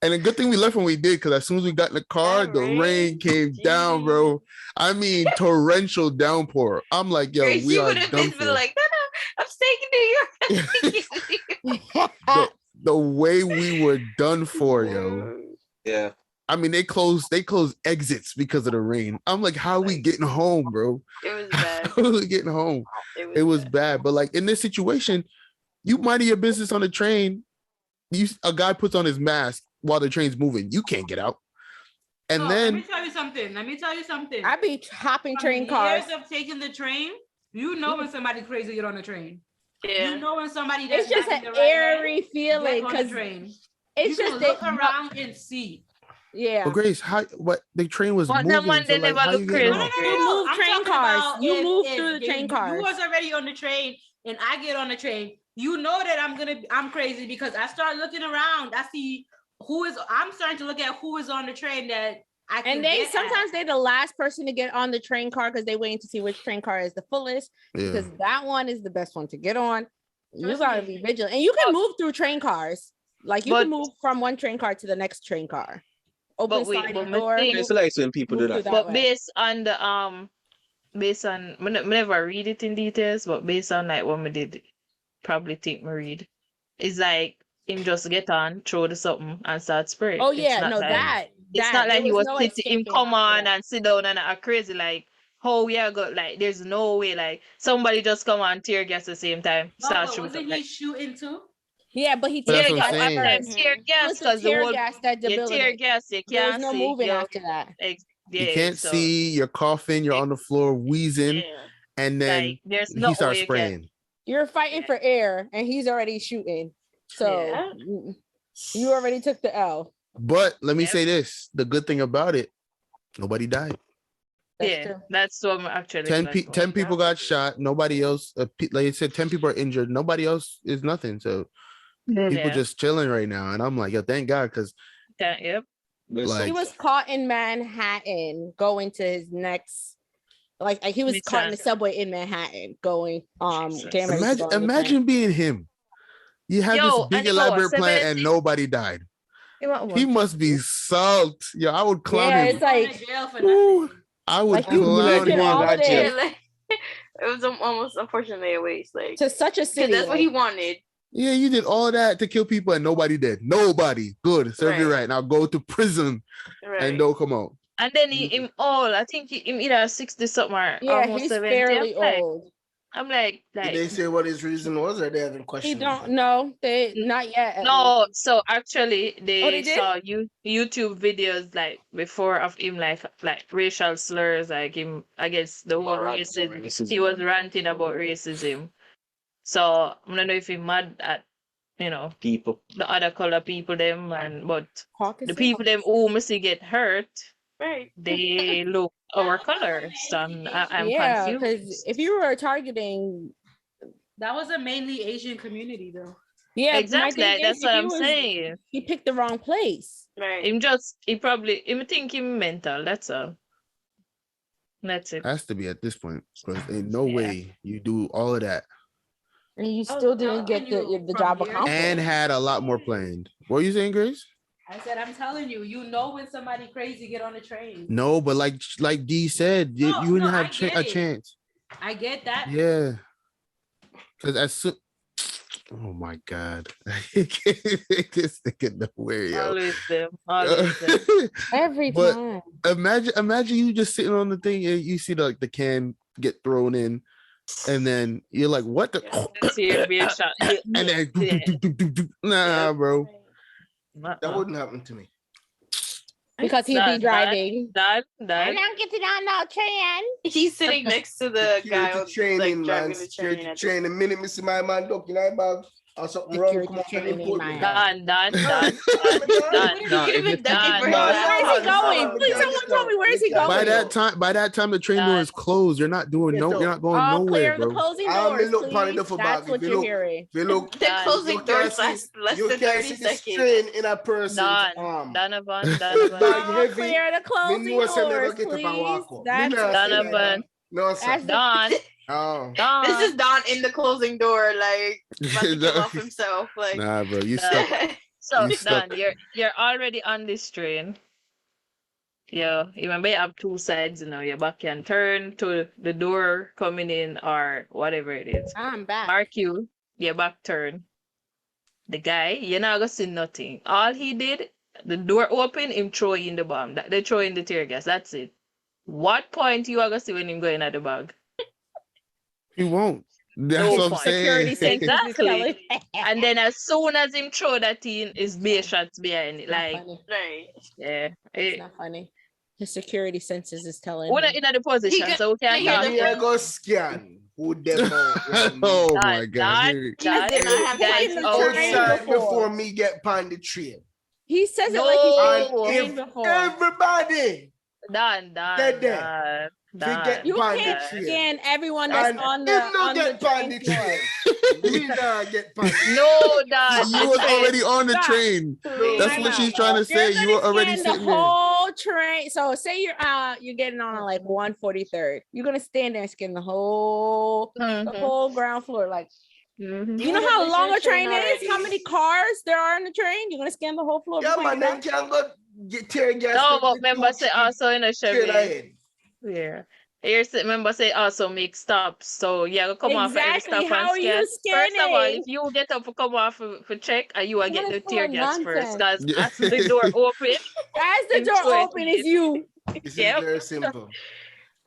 And a good thing we left when we did, because as soon as we got in the car, That the rain rain, came down, bro. I mean, torrential downpour. I'm like, yo, Grace, we you are would have done been for. like, no, I'm staying in New York. The way we were done for, yo. Yeah. I mean, they closed exits because of the rain. I'm like, how are we getting home, bro? It was bad. How are we getting home? It was bad. But like in this situation, you minding your business on the train. A guy puts on his mask while the train's moving. You can't get out. And So, then let me tell you something. I be hopping From train cars. years of taking the train, you know when somebody crazy get on the train. Yeah. You know when somebody that's It's just not an in the right airy head feeling gets on the because train. it's You just can that look around and see. yeah. But Grace, what the train was But moving. that one, So they like, never how look you getting crazy. out? You move I'm train talking cars. about You move if through the train cars. You was already on the train and I get on the train. You know that I'm crazy because I start looking around. I see I'm starting to look at who is on the train that I can And they get sometimes at. they're the last person to get on the train car because they're waiting to see which train car is the fullest. Yeah. Because that one is the best one to get on. You Trust gotta me. be vigilant. And you can move through train cars. Like you But- can move from one train car to the next train car. Open But wait, sliding but my door. thing- It's like when people do Move through that. that But way. based on I never read it in details, but based on like what we did, probably think me read, it's like him just get on, throw the something and start spray. Oh It's yeah, not no, like, it's not there like he was no sitting, him escaping come after on that. and sit down and act crazy like, oh yeah, go like there's no way like somebody just come on tear gas at the same time, No, start but shooting. wasn't he shooting too? Yeah, but he But that's tear what I'm gas saying. first. Tear It gas was the because the tear whole gas that you tear debilitated. gas, you There was can't no see, moving yo, after that. You yeah, can't so, see, you're coughing, you're on the floor wheezing, yeah, and then like there's he no starts way you can. spraying. You're fighting for air, and he's already shooting. So Yeah. you already took the L. But let me Yep. say this: the good thing about it, nobody died. That's Yeah, true. that's what I'm actually 10, like, 10 people got shot. Nobody else, like I said, 10 people are injured. Nobody else is nothing. So people yeah. just chilling right now. And I'm like, yo, thank God, because Yeah, yep. like He was caught in Manhattan going to his next, like he was caught in the Makes sense. subway in Manhattan going, getting ready to imagine go on the imagine being him. You have Yo, this big and he go, elaborate plan 70 and nobody died. You want He one? must be sulked. Yo, I would clown Yeah, him. it's like- Going to jail for Ooh, nothing. I would Like, you clown did him. all of Yeah, this like, it was almost unfortunately a waste. Like, to such a because city. that's what he wanted. Yeah, you did all that to kill people and nobody did. Nobody. Good. Serve you Right. right. Now go to prison Right. and don't come out. And then him all, I think him either 60 something or Yeah, almost he's 70. fairly I'm like, old. I'm like, Did they say what his reason was, or they haven't He questioned? don't know. They not yet. at no. least. So actually, Oh, they they did? saw YouTube videos like before of him like racial slurs, like him against the whole racism. He was ranting about racism. So I don't know if he mad at People. the other color people them but the Caucasus? people them who must get hurt, Right. they look our colors. And I'm Yeah, confused. because if you were targeting, That was a mainly Asian community though. Yeah, exactly. my thing That's is, what if I'm saying. he picked the wrong place. Right. He think him mental. That's all. That's it. Has to be at this point because ain't no Yeah. way you do all of that And you I was still didn't get telling you the from job years accomplished. and had a lot more planned. What are you saying, Grace? I said, I'm telling you, you know when somebody crazy get on the train. No, but like Dee said, you wouldn't No, have I get a it. chance. I get that. Yeah, because as soon. Oh my God, this nigga nowhere, yo. Always them. Always them. Every But time. imagine you just sitting on the thing and you see the can get thrown in, and then you're like, what the? That's your beer shot. And then nah, bro. That wouldn't happen to me. Because he'd be driving. Dad. I'm getting on the train. He's sitting next to the guy Security who's training, like man. driving the train. Security training. The minute me see my man ducking my bag or something wrong, Security come up and training, put man. me. Done. No, He if even you ducking Done. for his Done. laptop. Where is he going? Done. Please, someone tell me, where is he By By going? that time, the train door is closed. You're not doing Get no. up. You're not going All nowhere, clear the bro. closing I'm doors, look upon the please. duffel That's bag. what If you you're look, hearing. if you look, The Done. closing you doors can't last less you than can't 30 see the seconds. strain in a person's Done. arm. Donovan. Bag All heavy. clear the Me closing know say never doors, get up and please. walk up. Me That's not say like that. Donovan. No, sir. That's the Done. Oh. This is Done. Don in the closing door, like about to kill off himself. Like Nah, bro. You stuck. So You stuck. done. You're already on this train. Yeah, you remember you have two sides, your back can turn to the door coming in or whatever it is. I'm back. Mark you, your back turn. The guy, you're not gonna see nothing. All he did, the door open, him throw in the bomb. They throw in the tear gas. That's it. What point you are gonna see when him going at the bag? He won't. That's No what I'm point. Security saying. safety is telling. Exactly. And then as soon as him throw that in, is beer shots behind it. Not Like, funny. right. yeah. It's not funny. His security senses is telling We're not him. in the position, so we can't he get talk. the Me I go scan who them out. Oh my Done. God. He did not have Guys, time to Outside before. before me get on the train. He says it No. like he's Oh. been And trained if before. everybody Done. Dead. Forget You on the can't train. scan everyone that's And on if the no on the get on the train floor. train, we not get on the No, done. You was already on the Stop. train. train. That's what she's trying to say. You're You were gonna already scan the sitting there. whole train. So say you're getting on like 143rd. You're gonna stand there and scan the whole ground floor. Like Mhm. you know how long a train is? How many cars there are on the train? You're gonna scan the whole floor. Yeah, before man, you then can go get tear gas. No, to but the remember say also in a straight Chevy. ahead. Yeah. Here's remember say also make stops. So yeah, go come off every Exactly. stop How and are you scan. First of all, scanning? if you get up to come off for check, you will That get is the full tear of gas first. Because nonsense. Yeah. as the door open, As the in door 20 open is you. This is Yep. very simple.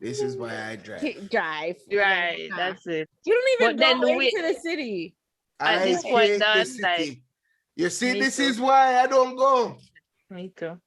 This is why I drive. Drive. right, that's it. You don't even But then go we- into the city. At I this point, hate the Dan, city. like, You see, me this too. is why I don't go. Me too.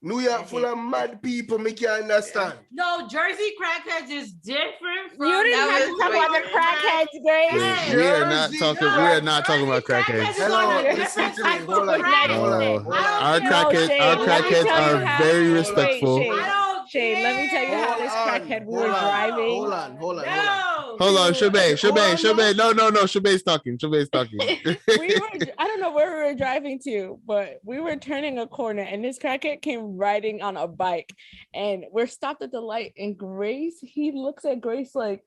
New York full of mad people, me can't understand. No, Jersey crackheads is different from. You didn't have to talk about the crackheads, Grace. Hey, We are not Jersey, talking. no. We are not talking about Jersey crackheads. is on a Hello, different listen to me. type Hold of on. crack. Hold on. No. Hold Our on. No, crackheads, Shay, our let me crackheds tell you are how- very Shay, respectful. Shay. I don't Shane, let me tell you how this crackhead we were driving. Hold on. No. Hold on, Shabay, Hold on, Shabay. No, Shabay's talking. I don't know where we were driving to, but we were turning a corner and this crackhead came riding on a bike and we're stopped at the light and he looks at Grace like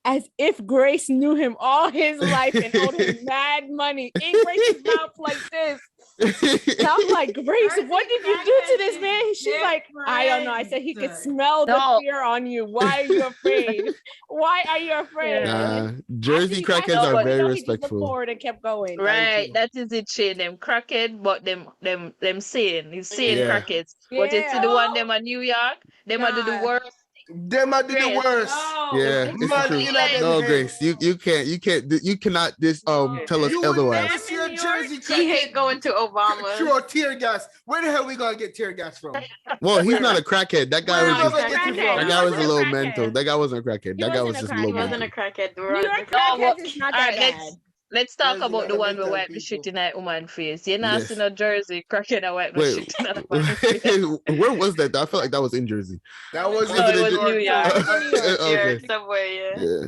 as if Grace knew him all his life and owed him mad money in Grace's mouth like this. And I'm like, Grace, what did you do to this man? She's like, I don't know. I said he could smell the fear on you. Why are you afraid? Why are you afraid? Nah, Jersey crackheads are very He just looked respectful. forward and kept going. Right, that is it, Shane. Them crackhead, but them sane. You sane Yeah. crackheads. But you see the one them at New York, them are do the God. worst. Them are the Grace. worst. No. Yeah, it's the Man, truth. you know them No, head. Grace, you cannot tell us You would otherwise. never see a Jersey He hate crackhead going to Obama. throw tear gas. Where the hell we gonna get tear gas from? Well, he's not a crackhead. That guy Where was we just. gonna get it crackhead. from? That guy was a wasn't a little crackhead. mental. That guy wasn't a crackhead. He That guy wasn't was a just a crackhead. little He wasn't mental. a crackhead. New York No, crackheads but- is not Alright, that bad. Let's talk Jersey about got the the one mental where wipe the people. shit in that woman face. You not Yes. see no Jersey crackhead that wipe the Wait, shit in that woman face. where was that? I felt like that was in Jersey. That was No, it was New York. Okay. Yeah, subway, yeah. Yeah.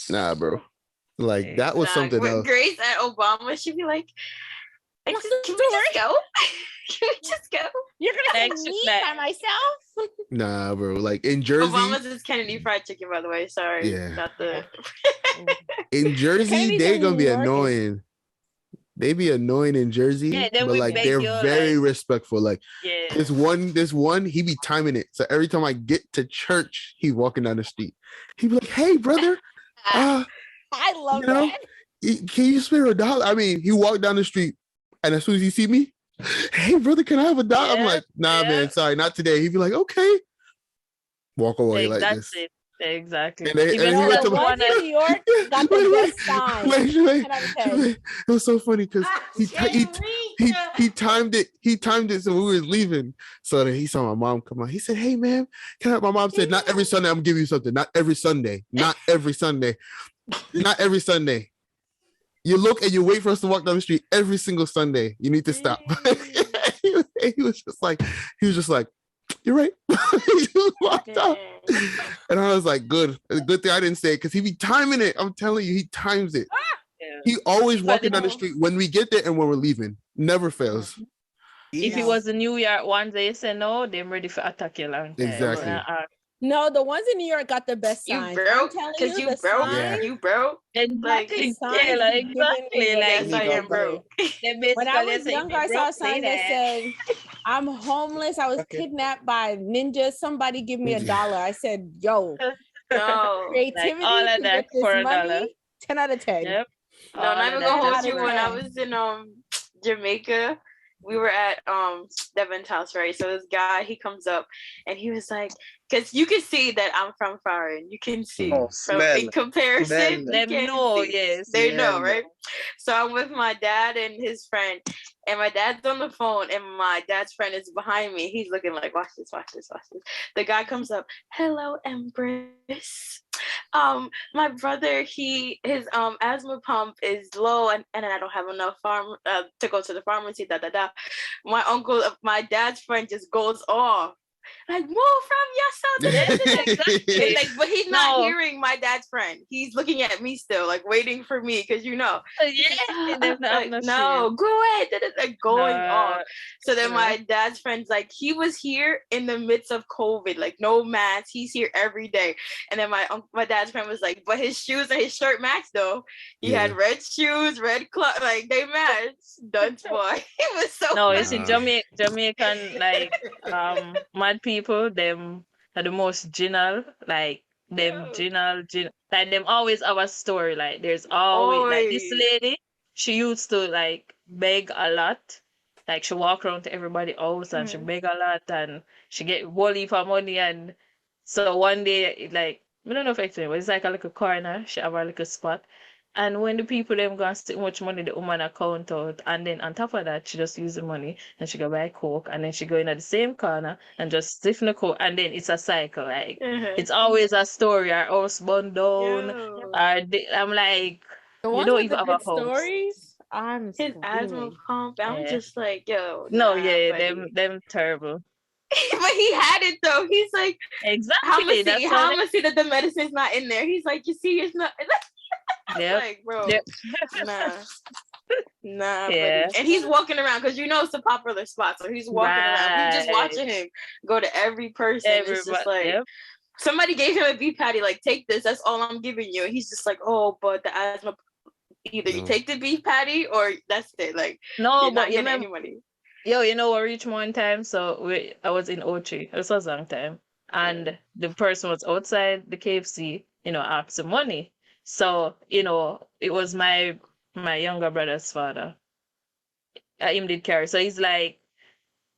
Nah, bro. Like that was something with else. Grace and Obama, she'd be like, can we just go? Can we just go? You're gonna have Next me is that. by myself. Nah, bro. Like in Jersey, Obama's is Kennedy Fried Chicken, by the way. Sorry, Yeah. not the. in Jersey, Kennedy's they're in gonna be New York is- annoying. They be annoying in Jersey, Yeah, then but we like beg they're you, very like- respectful. Like Yeah. this one, he be timing it. So every time I get to church, he's walking down the street. He be like, "Hey, brother, I love you know, that. can you spare $1?" I mean, he walked down the street, and as soon as he see me, "Hey, brother, can I have $1?" I'm Yeah, like, "Nah, yeah. man, sorry, not today." He'd be like, "Okay," walk away Like, like that's this. it. Exactly. And they- Even and he though went the to- The one ones in New York got the best sign. 10 out of 10. It was so funny because he timed it. He timed it so we were leaving. So that he saw my mom come on. He said, "Hey, man, can I?" My mom said, "Not every Sunday. I'm gonna give you something. Not every Sunday. Not every Sunday. Not every Sunday. You look and you wait for us to walk down the street every single Sunday. You need to stop." he was just like, "You're right." He just walked out. And I was like, good thing I didn't say it because he be timing it. I'm telling you, he times it. Yeah. He always But walking down the street when we get there and when we're leaving. Never fails. If it was the New York one, they say no, they're ready for attack you long time. Exactly. No, the ones in New York got the best You signs. broke? I'm telling Because you the broke? sign- You broke? Exactly. sign Yeah, is like, giving exactly. me Like, Yes, I am broke. they When I basically was say, younger, if I you saw a broke, say sign that said, "I'm homeless. I was Okay. kidnapped by ninjas. Somebody give me $1." I said, "Yo, No. creativity Like, all of to that get this for $1. money." 10 out of 10. Yep. No, not even that. gonna hold That's you. When I right. was in Jamaica, we were at Devin's house, right? So this guy, he comes up and he was like, because you can see that I'm from foreign. You can see Oh, from smell. in comparison. Smell. you Them can know, see. yes. They Yeah, know, right? So I'm with my dad and his friend, and my dad's on the phone, and my dad's friend is behind me. He's looking like, watch this, watch this, watch this. The guy comes up, "Hello, Empress. My brother, his asthma pump is low, and I don't have enough to go to the pharmacy. Da da da." My uncle, my dad's friend, just goes off. Like, move from yourself. Exactly. Like, but he's not No. hearing my dad's friend. He's looking at me still, like waiting for me, because Yeah, they don't have like, no no, go ahead. Like going No. off. So then No. my dad's friend's like, he was here in the midst of COVID, like no mask. He's here every day. And then my dad's friend was like, but his shoes and his shirt matched though. He had red shoes, red clothes, like they matched. Dunce boy. It was so No, you funny. see, Jamaican, like, mad people, them are the most genial, like, them like, them always have a story. Like, there's always, like, this Oi. lady, she used to, like, beg a lot. Like, she walk around to everybody else and she beg a lot and she get wally for money. And so one day, like, I don't know if it's like a little corner, she have a little spot. And when the people them gonna stick much money the woman account out, and then on top of that, she just use the money and she go buy coke, and then she go in at the same corner and just stiffen the coke, and then it's a cycle. Like, it's always a story. Our house burned down. Yo. I'm like, The you ones don't with even the have a good house. stories. I'm His asthma screaming. pump. I'm Yeah. just like, yo. No, nah, yeah, buddy. them terrible. But he had it though. He's like, how Exactly. I'ma That's see, how I'ma see that the medicine's not in there? He's like, you see, it's not. Yep. Like, bro, Yep. nah, Yeah. buddy. And he's walking around because it's a popular spot, so he's walking around. We just Right. watching him go to every person. It's just Everybody. like. Yep. Somebody gave him a beef patty, like, take this, that's all I'm giving you. And he's just like, oh, but the asthma, either you take the beef patty or that's it. Like, No, you're not but you getting remember, any money. yo, you know, I reached one time, so I was in Ochi. This was a long time, and the person was outside the KFC, asked some money. So, it was my younger brother's father. Him did carry. So he's like,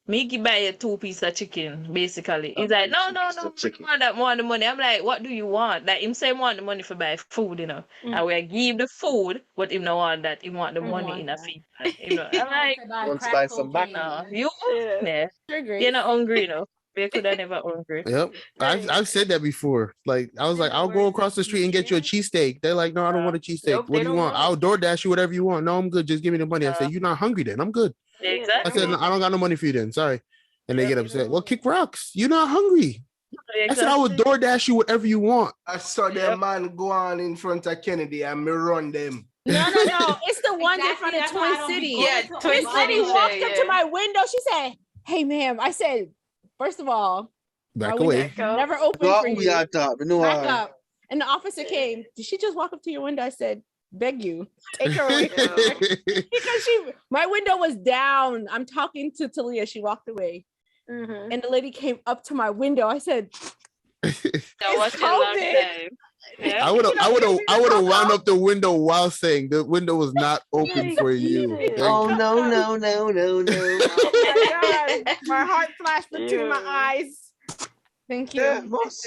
me give buy you 2 pieces of chicken, basically. He's like, no, I don't want that more the money. I'm like, what do you want? Like, him say he want the money for buy food, and we give the food, but him no want that. He want the money in a feed. I'm like, Let's buy some back. no, you Yeah. you're not hungry, We could have never hungry. Yep. I've said that before. Like, I was like, I'll go across the street and get you a cheesesteak. They're like, no, I don't want a cheesesteak. Nope, What they do you don't want? want I'll DoorDash you whatever you want. No, I'm good. Just give me the money. I said, you're not hungry then. I'm good. Exactly. I said, no, I don't got no money for you then. Sorry. And they Yeah, get they upset. don't. Well, kick rocks. You're not hungry. I said I would DoorDash you whatever you want. I saw their man go on in front of Kennedy and me run them. No. It's the one in front of Twin City. Yeah, Twin This lady City. walked up to my window. She said, "Hey, ma'am." I said, first of all, Back my away. window never open Go for we you. on top. You know Back up. And the officer came. Did she just walk up to your window? I said, beg you, take her away from her. Because my window was down. I'm talking to Talia. She walked away. Mm-hmm. And the lady came up to my window. I said, That was a long time. Yeah. I would have wound up the window while saying the window was not open for you. Oh no. oh my God. My heart flashed between my eyes. Thank you. Yeah, boss.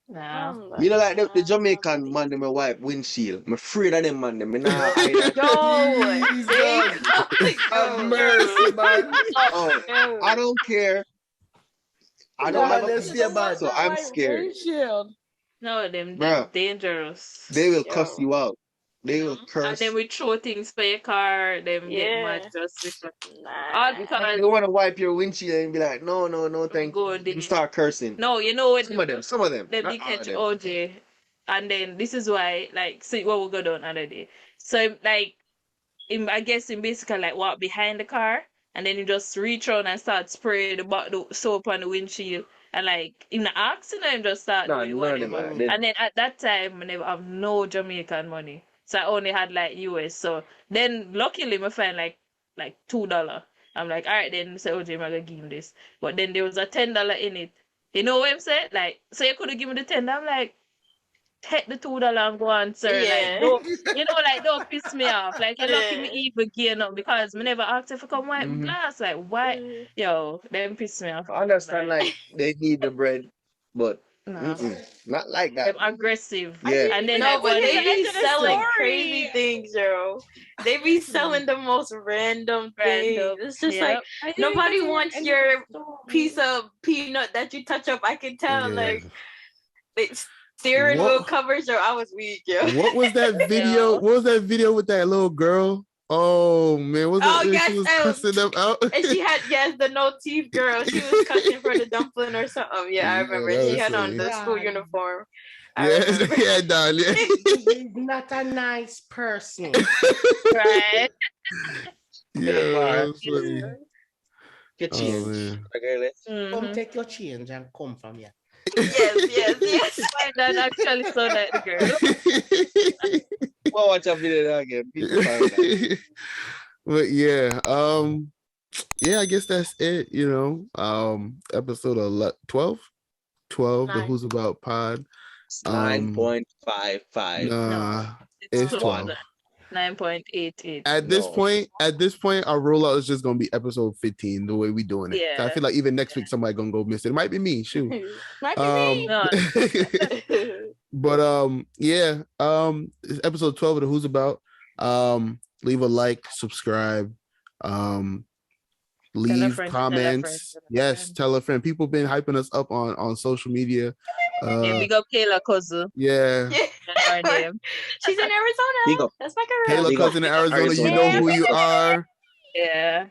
No. You know, like the Jamaican man, them wipe windshield. I'm afraid of them man. Them nah, Have mercy, man. I don't care. I don't have a bad. so I'm scared. Windshield. No, them Bruh. dangerous. They will cuss you out. They will And curse. then we throw things for your car. Them get Yeah. mad just all because You want to wipe your windshield and be like, no, thank go you. there. You start cursing. No, you know what? Some of them. Them Not they all of catch them. OJ, and then this is why, like, see what we go down another day. So, like, I guess him basically like walk behind the car, and then he just reach around and start spray the soap on the windshield, and like him not asking him just start No, doing none of them whatever. are. They- And then at that time, I never have no Jamaican money, so I only had like US. So then luckily, I find like $2. I'm like, all right, then say OJ, I'm gonna give him this. But then there was a $10 in it. You know what I'm saying? Like, so you could have given me the 10. I'm like, take the $2 and go on, sir. Yeah. Like, don't piss me off. Like, you're lucky me even gear up because me never asked if I come wipe Mhm. glass. Like, why? Yo, them piss me off. I understand, like, they need the bread, but No. not like Them that. aggressive. Yeah. And then No, like, but one they day- be selling crazy things, yo. They be selling the most random things. It's just Yep. like nobody wants your piece of peanut that you touch up. I can tell, Yeah. like steering What- wheel covers. Yo, I was weak, yo. What was that video? What was that video with that little girl? Oh man, was Oh, it yes, she was cussing them out? And she had the no teeth girl. She was cussing for the dumpling or something. Yeah, I Yeah, remember. that She was had on funny. the school Yeah. uniform. I Yes, remember. yeah, Don, yeah. He's not a nice person. Right. Yeah, that was funny. Get Oh change. man. Okay, Come Mhm. take your change and come from here. Yes. That actually sound like the girl. Well, watch a video again. People find that. But yeah, I guess that's it, episode 12, the Nine. Who's About Pod. 9.55. Nah, It's it's 12. 9.88. At this No. point, our rollout is just gonna be episode 15, the way we doing it. So I Yeah. feel like even next week somebody gonna go miss it. It might be me, shoot. Might be me. No. But it's episode 12 of the Who's About. Leave a like, subscribe, leave friend, comments. tell a Yes, friend. tell a friend. People been hyping us up on social media. Yeah, big up Kayla cousin. Yeah. Her name. She's in Arizona. Big up. That's my girl. Kayla Big up. cousin in Arizona, you Arizona. know who you are. Yeah.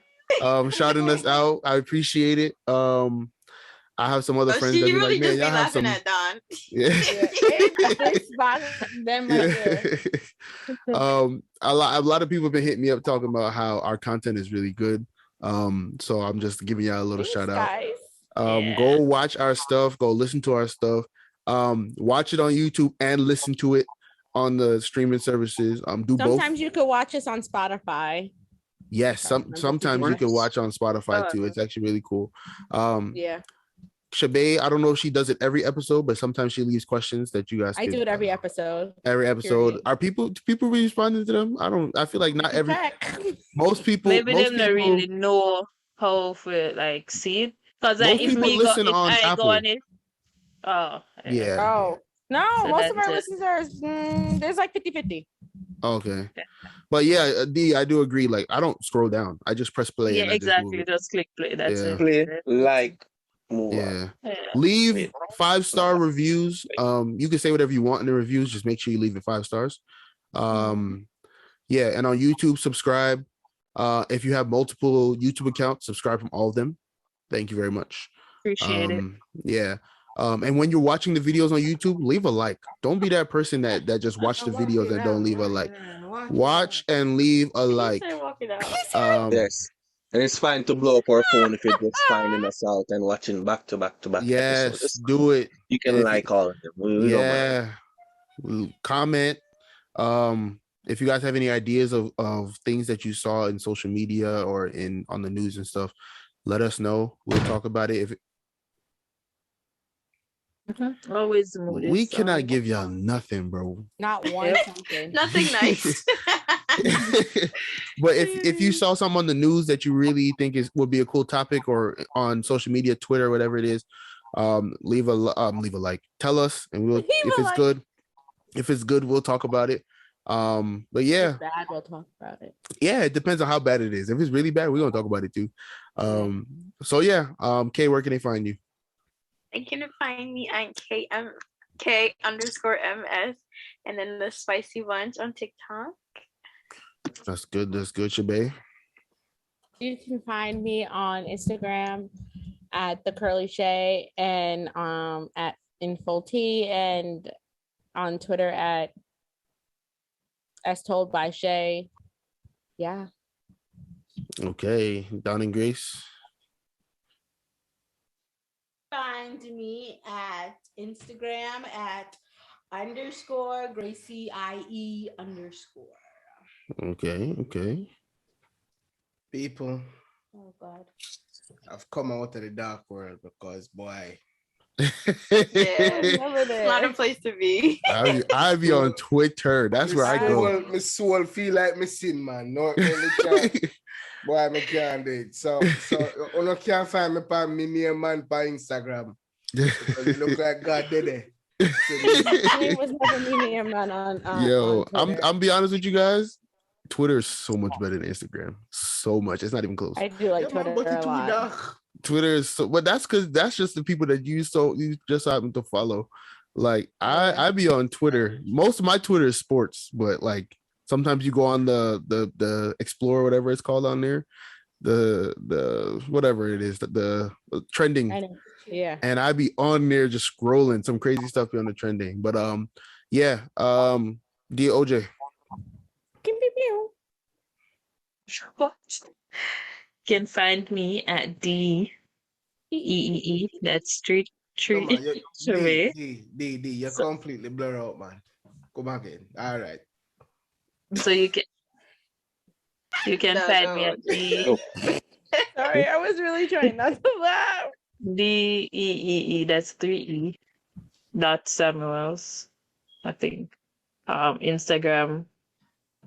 Shouting us out. I appreciate it. I have some other Oh, friends she that be really like, just man, be y'all have laughing some. at Don. Yeah. This spot, them right there. A lot of people have been hitting me up talking about how our content is really good. So I'm just giving y'all a little Thanks, shout out. guys. Yeah. Go watch our stuff, go listen to our stuff. Watch it on YouTube and listen to it on the streaming services. Do both. Sometimes you could watch us on Spotify. Yes, sometimes you can watch on Spotify too. Oh. It's actually really cool. Yeah, Shaay, I don't know if she does it every episode, but sometimes she leaves questions that you guys I do it every episode. every episode. Period. Are people really responding to them? I feel like not every Heck. most people Maybe most them not people- really know how to like see it. Because like, Most if people me go, listen if on I Apple. go on it. Oh. Yeah. Oh no, So most of our that's listeners, there's like 50-50. Okay. But yeah, D, I do agree. Like I don't scroll down. I just press play. Yeah, and I just exactly. move Just click play. That's Yeah. it. Play, like, move it. on. Yeah. Yeah. Leave 5-star reviews. You can say whatever you want in the reviews. Just make sure you leave it 5 stars. Yeah, and on YouTube, subscribe. If you have multiple YouTube accounts, subscribe from all of them. Thank you very much. Appreciate it. Yeah. And when you're watching the videos on YouTube, leave a like. Don't be that person that just watch the videos and don't leave a like. Watch and leave a like. Yes. And it's fine to blow up our phone if you're just finding us out and watching back to back to back episodes. Yes, do it. You can like all of them. We don't mind. Comment. If you guys have any ideas of things that you saw in social media or on the news and stuff, let us know. We'll talk about it. Always we cannot give y'all nothing, bro. Not one something. Nothing nice. But if you saw something on the news that you really think would be a cool topic, or on social media, Twitter, whatever it is, leave a like. Tell us, and we'll if it's good, we'll talk about it. But yeah, if it's bad, we'll talk about it. Yeah, it depends on how bad it is. If it's really bad, we're gonna talk about it too. So yeah, Kay, where can they find you? You can find me on K_MS and then the Spicy Bunch on TikTok. That's good. Shaay. You can find me on Instagram at the Curly Shaay and at InfoT, and on Twitter at As Told by Shaay. Yeah. Okay, Don and Grace. Find me at Instagram at _GracieIE_. Okay. People. Oh God. I've come out of the dark world because boy. It's not a place to be. I be on Twitter. That's where I go. My soul feel like me sin, man. No, boy, I can't do it. So you can't find me on me name man by Instagram. Because it look like God did it. My name was never me man on Yo, on I'm be honest with you guys. Twitter is so much better than Instagram. So much. It's not even close. I do like Twitter a lot. Twitter is so, but that's because that's just the people that you just happen to follow. Like I be on Twitter. Most of my Twitter is sports, but like sometimes you go on the Explore, whatever it's called on there, the whatever it is, the trending. I know. Yeah. And I be on there just scrolling some crazy stuff be on the trending. But DOJ. What? You can find me at DEEE. That's Street Tree. You're completely blurred out, man. Go back in. All right. So you can find me at D. Sorry, I was really trying not to laugh. DEEE. That's 3E. Samuels, I think. Instagram.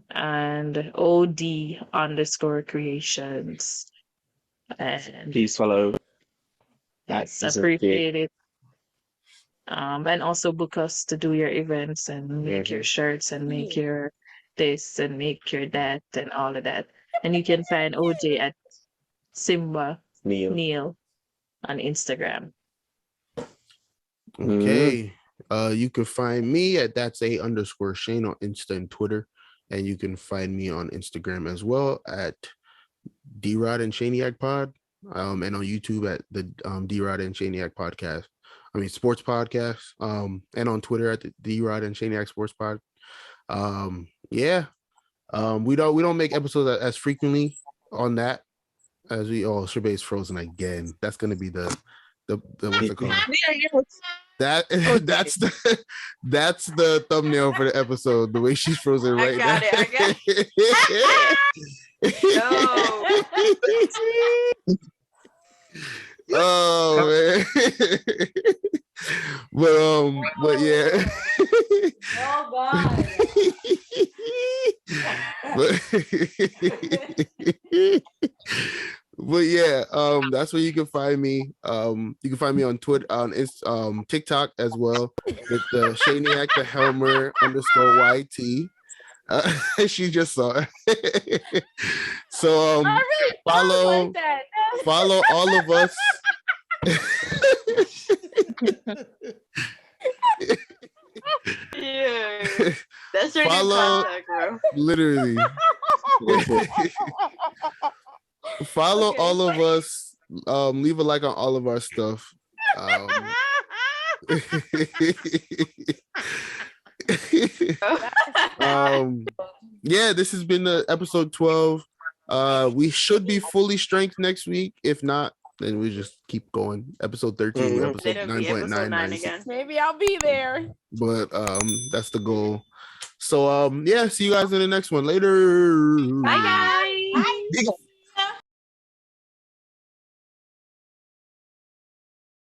And OD_creations. And please follow. Yes, appreciate it. And also book us to do your events and make your shirts and make your this and make your that and all of that. And you can find OJ at Simba Neil on Instagram. Okay. You can find me at _Shane on Insta and Twitter. And you can find me on Instagram as well at D-Rod and Shaniac Pod. And on YouTube at the D-Rod and Shaniac Podcast. I mean sports podcast. And on Twitter at the D-Rod and Shaniac Sports Pod. We don't make episodes as frequently on that as Shabay's frozen again. That's gonna be the what's it called? That's the thumbnail for the episode. The way she's frozen right now. I got it. No. Oh man. But yeah. Oh God. But yeah, that's where you can find me. You can find me on Twitter, on TikTok as well, with the Shaniac the Helmer _YT. She just saw it. So really follow all of us. Yeah, that's your new contact, bro. Literally. Follow all of us Leave a like on all of our stuff. Yeah, this has been episode 12. We should be fully strength next week. If not, then we just keep going. Episode 13, episode It'll be episode 9 again. Maybe I'll be there. But that's the goal. So yeah, see you guys in the next one. Later. Bye guys. Bye.